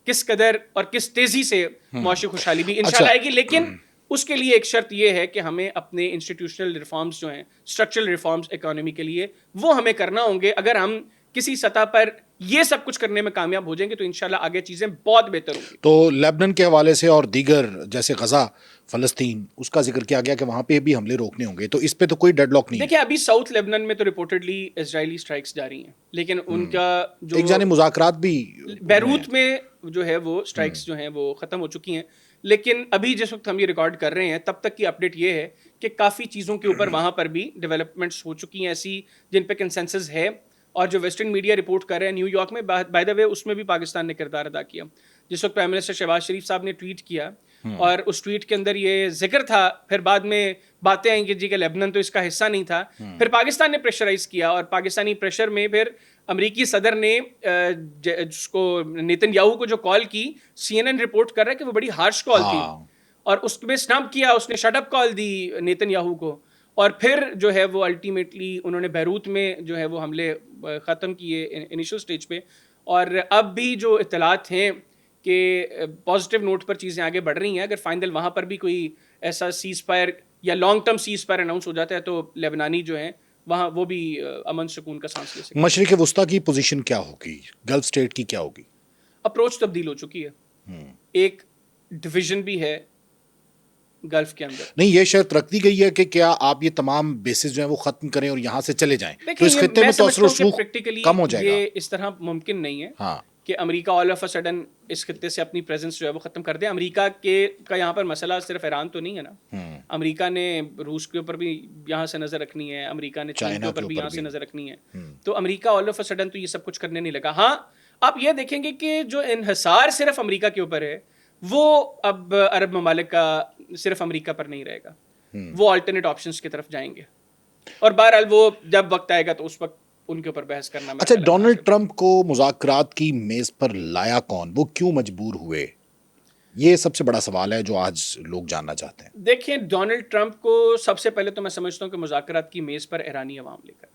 کس قدر اور کس تیزی سے معاشی خوشحالی بھی انشاءاللہ آئے گی. لیکن اس کے لیے ایک شرط یہ ہے کہ ہمیں اپنے انسٹیٹیوشنل ریفارمز جو ہیں, اسٹرکچرل ریفارمز اکانومی کے لیے, وہ ہمیں کرنا ہوں گے. اگر ہم کسی سطح پر یہ سب کچھ کرنے میں کامیاب ہو جائیں گے تو انشاءاللہ آگے چیزیں بہت بہتر ہوں گی. تو لیبنان کے حوالے سے اور دیگر جیسے غزہ, فلسطین, اس کا ذکر کیا گیا کہ وہاں پہ بھی حملے روکنے ہوں گے, تو اس پہ تو کوئی ڈیڈ لاک نہیں ہے. دیکھیں ابھی ساؤتھ لیبنان میں تو ریپورٹڈلی اسرائیلی اسٹرائکس جاری ہیں, لیکن ان کا جو ایک جانب مذاکرات بھی بیروت میں جو ہے وہ اسٹرائکس جو ہیں وہ ختم ہو چکی ہیں. لیکن ابھی جس وقت ہم یہ ریکارڈ کر رہے ہیں تب تک کی اپڈیٹ یہ ہے کہ کافی چیزوں کے اوپر وہاں پر بھی ڈیولپمنٹس ہو چکی ہیں ایسی جن پہ کنسنسس ہے, اور جو ویسٹرن میڈیا رپورٹ کر رہے ہیں نیو یارک میں, بائی دا وے اس میں بھی پاکستان نے کردار ادا کیا. جس وقت پرائم منسٹر شہباز شریف صاحب نے ٹویٹ کیا اور اس ٹویٹ کے اندر یہ ذکر تھا, پھر بعد میں باتیں آئیں کہ جی کہ لیبنان تو اس کا حصہ نہیں تھا, پھر پاکستان نے پریشرائز کیا, اور پاکستانی پریشر میں پھر امریکی صدر نے جس کو نیتن یاہو کو جو کال کی, سی این این رپورٹ کر رہا ہے کہ وہ بڑی ہارش کال تھی, اور اس میں سنپ کیا, اس نے شٹ اپ کال دی نیتن یاہو کو, اور پھر جو ہے وہ الٹیمیٹلی انہوں نے بیروت میں جو ہے وہ حملے ختم کیے انیشل سٹیج پہ. اور اب بھی جو اطلاعات ہیں کہ پازیٹیو نوٹ پر چیزیں آگے بڑھ رہی ہیں. اگر فائنل وہاں پر بھی کوئی ایسا سیز فائر یا long term cease fire announce ہو جاتا ہے تو لیبنانی جو ہیں وہاں وہ بھی امن سکون کا سانس لے سکتے ہیں. مشرق وسطیٰ کی پوزیشن کیا ہوگی, گلف اسٹیٹ کی کیا ہوگی؟ اپروچ تبدیل ہو چکی ہے, ایک ڈویژن بھی ہے گلف کے اندر. نہیں, یہ شرط رکھ دی گئی ہے کہ کیا آپ یہ تمام بیسز جو ہیں وہ ختم کریں اور یہاں سے چلے جائیں, تو اس خطے میں توسر و سلوک کم ہو جائے گا. یہ اس طرح ممکن نہیں ہے کہ امریکہ آل آف اے سڈن اس خطے سے اپنی پریزنس جو ہے وہ ختم کر دے. امریکہ کا یہاں پر مسئلہ صرف ایران تو نہیں ہے نا, امریکہ نے روس کے اوپر بھی یہاں سے نظر رکھنی ہے, امریکہ نے چین کے اوپر بھی یہاں سے نظر رکھنی ہے. تو امریکہ آل آف اے سڈن تو یہ سب کچھ کرنے نہیں لگا. ہاں آپ یہ دیکھیں گے کہ جو انحصار صرف امریکہ کے اوپر ہے وہ اب عرب ممالک کا صرف امریکہ پر نہیں رہے گا, وہ آلٹرنیٹ آپشنز کی طرف جائیں گے, اور بہرحال وہ جب وقت آئے گا تو اس وقت ان کے اوپر بحث کرنا. اچھا, ڈونلڈ ٹرمپ کو مذاکرات کی میز پر لایا کون, وہ کیوں مجبور ہوئے, یہ سب سے بڑا سوال ہے جو آج لوگ جاننا چاہتے ہیں. دیکھیں ڈونلڈ ٹرمپ کو سب سے پہلے تو میں سمجھتا ہوں کہ مذاکرات کی میز پر ایرانی عوام لے کر,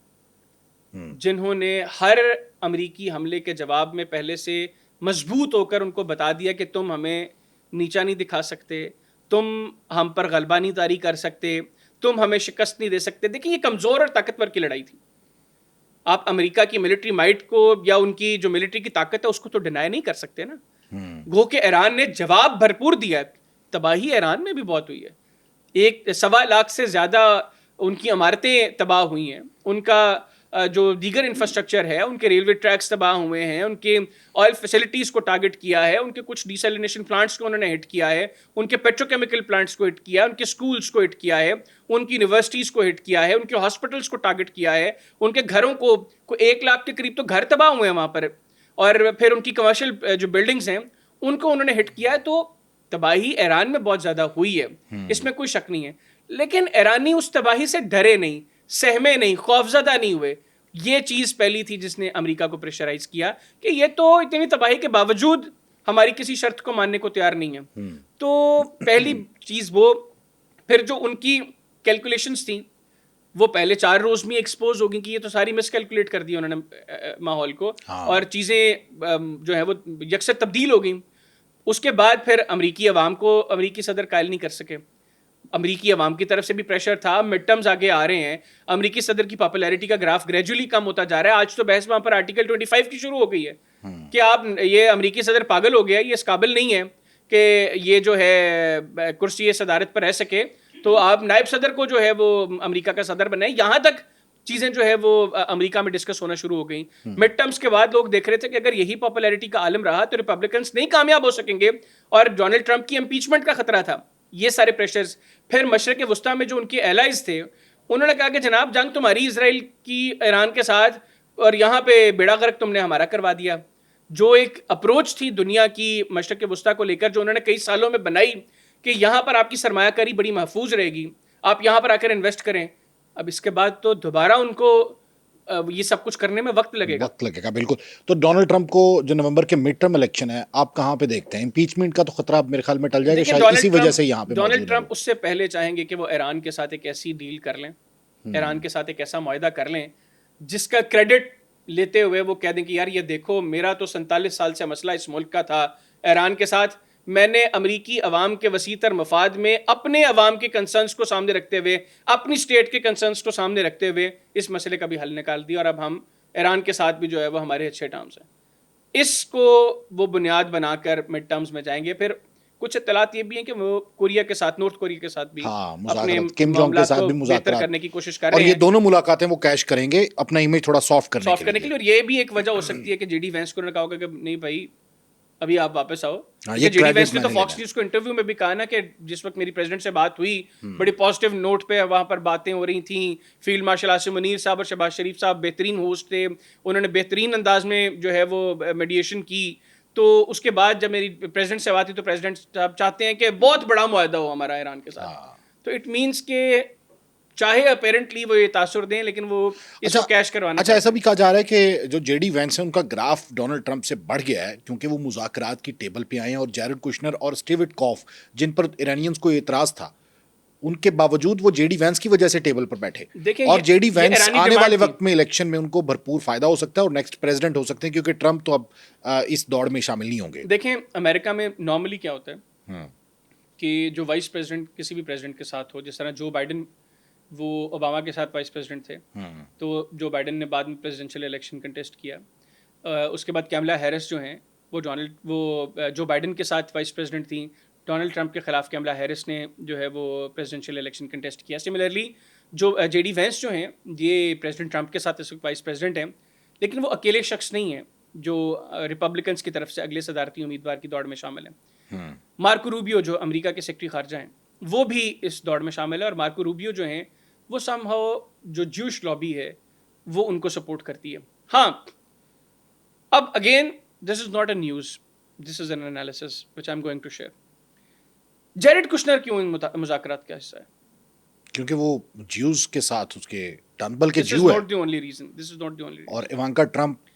جنہوں نے ہر امریکی حملے کے جواب میں پہلے سے مضبوط ہو کر ان کو بتا دیا کہ تم ہمیں نیچا نہیں دکھا سکتے, تم ہم پر غلبہ نہیں طاری کر سکتے, تم ہمیں شکست نہیں دے سکتے. دیکھیں یہ کمزور اور طاقتور کی لڑائی تھی. آپ امریکہ کی ملٹری مائٹ کو یا ان کی جو ملٹری کی طاقت ہے اس کو تو ڈینائی نہیں کر سکتے نا. گو کہ ایران نے جواب بھرپور دیا ہے, تباہی ایران میں بھی بہت ہوئی ہے, 1.25 لاکھ سے زیادہ ان کی عمارتیں تباہ ہوئی ہیں, ان کا جو دیگر انفراسٹرکچر ہے, ان کے ریلوے ٹریکس تباہ ہوئے ہیں, ان کے آئل فیسلٹیز کو ٹارگٹ کیا ہے, ان کے کچھ ڈیسیلینیشن پلانٹس کو انہوں نے ہٹ کیا ہے, ان کے پیٹروکیمیکل پلانٹس کو ہٹ کیا ہے, ان کے اسکولس کو ہٹ کیا ہے, ان کی یونیورسٹیز کو ہٹ کیا ہے, ان کے ہاسپٹلس کو ٹارگٹ کیا ہے, ان کے گھروں کو 1 لاکھ کے قریب تو گھر تباہ ہوئے ہیں وہاں پر, اور پھر ان کی کمرشل جو بلڈنگز ہیں ان کو انہوں نے ہٹ کیا ہے. تو تباہی ایران میں بہت زیادہ ہوئی ہے, اس میں کوئی شک نہیں ہے. لیکن ایرانی اس تباہی سے ڈرے نہیں, سہمے نہیں, خوفزدہ نہیں ہوئے. یہ چیز پہلی تھی جس نے امریکہ کو پریشرائز کیا کہ یہ تو اتنی تباہی کے باوجود ہماری کسی شرط کو ماننے کو تیار نہیں ہے. تو پہلی چیز وہ. پھر جو ان کی کیلکولیشنس تھیں وہ پہلے 4 روز میں ایکسپوز ہو گئی کہ یہ تو ساری مس کیلکولیٹ کر دی انہوں نے ماحول کو, اور چیزیں جو ہے وہ یکسر تبدیل ہو گئیں. اس کے بعد پھر امریکی عوام کو امریکی صدر قائل نہیں کر سکے. امریکی عوام کی طرف سے بھی پریشر تھا, مڈ ٹرمز آگے آ رہے ہیں, امریکی صدر کی پاپولیرٹی کا گراف گریجولی کم ہوتا جا رہا ہے. آج تو بحث وہاں پر آرٹیکل 25 کی شروع ہو گئی ہے کہ آپ یہ امریکی صدر پاگل ہو گیا, یہ اس قابل نہیں ہے کہ یہ جو ہے کرسی صدارت پر رہ سکے, تو آپ نائب صدر کو جو ہے وہ امریکہ کا صدر بنائیں. یہاں تک چیزیں جو ہے وہ امریکہ میں ڈسکس ہونا شروع ہو گئیں. مڈ ٹرمز کے بعد لوگ دیکھ رہے تھے کہ اگر یہی پاپولیرٹی کا عالم رہا تو ریپبلکنس نہیں کامیاب ہو سکیں گے, اور ڈونلڈ ٹرمپ کی امپیچمنٹ کا خطرہ تھا. یہ سارے پریشرز. پھر مشرق وسطیٰ میں جو ان کے الائز تھے انہوں نے کہا کہ جناب جنگ تمہاری اسرائیل کی ایران کے ساتھ, اور یہاں پہ بیڑا غرق تم نے ہمارا کروا دیا. جو ایک اپروچ تھی دنیا کی مشرق وسطیٰ کو لے کر جو انہوں نے کئی سالوں میں بنائی کہ یہاں پر آپ کی سرمایہ کاری بڑی محفوظ رہے گی, آپ یہاں پر آ کر انویسٹ کریں, اب اس کے بعد تو دوبارہ ان کو یہ سب کچھ کرنے میں وقت لگے گا. بالکل. تو ڈونلڈ ٹرمپ کو جو نومبر کے مڈ ٹرم الیکشن ہے آپ کہاں پہ دیکھتے ہیں؟ امپیچمنٹ کا تو خطرہ میرے خیال میں ٹل جائے گا شاید اسی وجہ سے یہاں پہ ڈونلڈ ٹرمپ اس سے پہلے چاہیں گے کہ وہ ایران کے ساتھ ایک ایسی ڈیل کر لیں, ایران کے ساتھ ایک ایسا معاہدہ کر لیں جس کا کریڈٹ لیتے ہوئے وہ کہہ دیں کہ یار یہ دیکھو میرا تو 47 سال سے مسئلہ اس ملک کا تھا ایران کے ساتھ, میں نے امریکی عوام کے وسیع تر مفاد میں اپنے عوام کے کنسرنس کو سامنے رکھتے ہوئے, اپنی اسٹیٹ کے کنسرنس کو سامنے رکھتے ہوئے اس مسئلے کا بھی حل نکال دیا, اور اب ہم ایران کے ساتھ بھی جو ہے وہ ہمارے اچھے ٹرمز ہیں. اس کو وہ بنیاد بنا کر مڈ ٹرمز میں جائیں گے. پھر کچھ اطلاعات یہ بھی ہیں کہ وہ کوریا کے ساتھ, نارتھ کوریا کے ساتھ بھی اپنے معاملات کو بہتر کرنے کی کوشش کر رہے ہیں, اور یہ دونوں ملاقاتیں وہ کیش کریں گے اپنا امیج تھوڑا سافٹ کرنے کے لیے. اور یہ بھی ایک وجہ ہو سکتی ہے کہ جے ڈی وینس کو نے کہا ہوگا کہ نہیں بھائی ابھی آپ واپس آؤ. جے ڈی وینس نے تو فاکس نیوز کو انٹرویو میں بھی کہا نا کہ جس وقت میری پریزیڈنٹ سے بات ہوئی بڑی پازیٹیو نوٹ پہ وہاں پر باتیں ہو رہی تھیں, فیلڈ مارشل عاصم منیر صاحب اور شہباز شریف صاحب بہترین ہوسٹ تھے, انہوں نے بہترین انداز میں جو ہے وہ میڈیشن کی. تو اس کے بعد جب میری پریزیڈنٹ سے بات ہوئی تو پریزیڈنٹ صاحب چاہتے ہیں کہ بہت بڑا معاہدہ ہو ہمارا ایران کے ساتھ. تو اٹ مینس کہ چاہے اپیرنٹلی وہ یہ تاثر دیں لیکن وہ اس کو کیش کروانا. اچھا, ایسا بھی کہا جا رہا ہے کہ جو جے ڈی وینس ہے ان کا گراف ڈونلڈ ٹرمپ سے بڑھ گیا ہے کیونکہ وہ مذاکرات کی ٹیبل پہ آئے ہیں, اور جیرڈ کشنر اور اسٹیو وٹکوف جن پر ایرانیئنز کو اعتراض تھا ان کے باوجود وہ جے ڈی وینس کی وجہ سے ٹیبل پر بیٹھے. اور جے ڈی وینس آنے والے وقت میں الیکشن میں ان کو بھرپور فائدہ ہو سکتا ہے اور نیکسٹ پریزیڈنٹ ہو سکتے ہیں کیونکہ ٹرمپ تو اب اس دوڑ میں شامل نہیں ہوں گے. دیکھیں امریکہ میں نارملی کیا ہوتا ہے کہ جو وائس پریزیڈنٹ کسی بھی پریزیڈنٹ کے ساتھ ہو, جس طرح جو بائیڈن وہ اوباما کے ساتھ وائس پریزیڈنٹ تھے, تو جو بائیڈن نے بعد میں پریزیڈنشیل الیکشن کنٹیسٹ کیا. اس کے بعد کیملا ہیرس جو ہیں وہ جو بائیڈن کے ساتھ وائس پریزیڈنٹ تھیں, ڈونلڈ ٹرمپ کے خلاف کیملا ہیرس نے جو ہے وہ پریزیڈنشیل الیکشن کنٹیسٹ کیا. سملرلی جو جے ڈی وینس جو ہیں یہ پریزیڈنٹ ٹرمپ کے ساتھ اس وقت وائس پریزیڈنٹ ہیں, لیکن وہ اکیلے شخص نہیں ہیں جو ریپبلکنس کی طرف سے اگلے صدارتی امیدوار کی دوڑ میں شامل ہیں. مارکو روبیو جو امریکہ کے سیکرٹری خارجہ ہیں وہ بھی اس دوڑ میں شامل ہے, اور مارکو روبیو جو ہیں وہ سم ہاؤ جو جوش لابی ہے وہ ان کو سپورٹ کرتی ہے. ہاں اب again this is not a news, this is an analysis which I am going to share. Jared Kushner کیوں ان مذاکرات کا حصہ ہے؟ کیونکہ وہ جیوز کے ساتھ اس کے ٹرمبل کے جیو ہے. This is not the only reason. اور ایوانکا ٹرمپ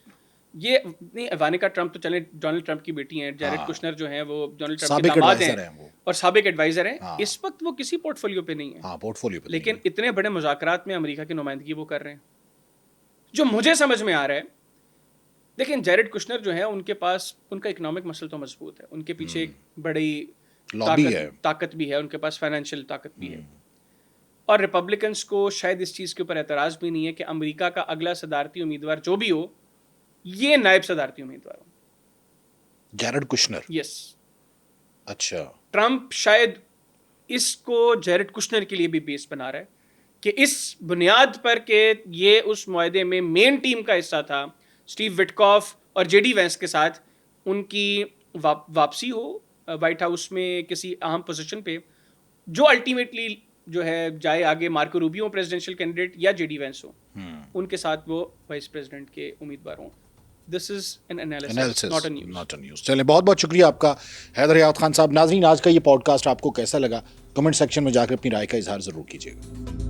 یہ نہیں, ایوانکا ٹرمپ تو چلیں ڈونلڈ ٹرمپ کی بیٹی ہیں, جیرڈ کشنر جو ہیں وہ ڈونلڈ ٹرمپ کے داماد ہیں اور سابق ایڈوائزر ہیں. اس وقت وہ کسی پورٹ فولیو پہ نہیں ہیں, لیکن اتنے بڑے مذاکرات میں امریکہ کی نمائندگی وہ کر رہے ہیں. جو مجھے سمجھ میں آ رہا ہے, لیکن جیرڈ کشنر جو ہے ان کے پاس ان کا اکنامک مسل تو مضبوط ہے, ان کے پیچھے ایک بڑی طاقت بھی ہے, ان کے پاس فائنینشیل طاقت بھی ہے, اور ریپبلکنس کو شاید اس چیز کے اوپر اعتراض بھی نہیں ہے کہ امریکہ کا اگلا صدارتی امیدوار جو بھی ہو یہ نائب صدارتی امیدوار ہو. Jared Kushner. یس. اچھا. ٹرمپ شاید اس کو جیرڈ کشنر کے لیے بھی بیس بنا رہا ہے کہ اس بنیاد پر کہ یہ اس معاہدے میں مین ٹیم کا حصہ تھا, اسٹیو وٹکوف اور جے ڈی وینس کے ساتھ ان کی واپسی ہو وائٹ ہاؤس میں کسی اہم پوزیشن پہ, جو الٹیمیٹلی جو ہے جائے آگے مارکو روبیو پریزیڈنشیل کینڈیڈیٹ یا جے ڈی وینس ہو, ان کے ساتھ وہ وائس پریزیڈنٹ کے امیدوار ہوں. This is an analysis not a news. چلیں, بہت بہت شکریہ آپ کا حیدر حیات خان صاحب. ناظرین, آج کا یہ پوڈ کاسٹ آپ کو کیسا لگا کمنٹ سیکشن میں جا کر اپنی رائے کا اظہار ضرور کیجیے گا.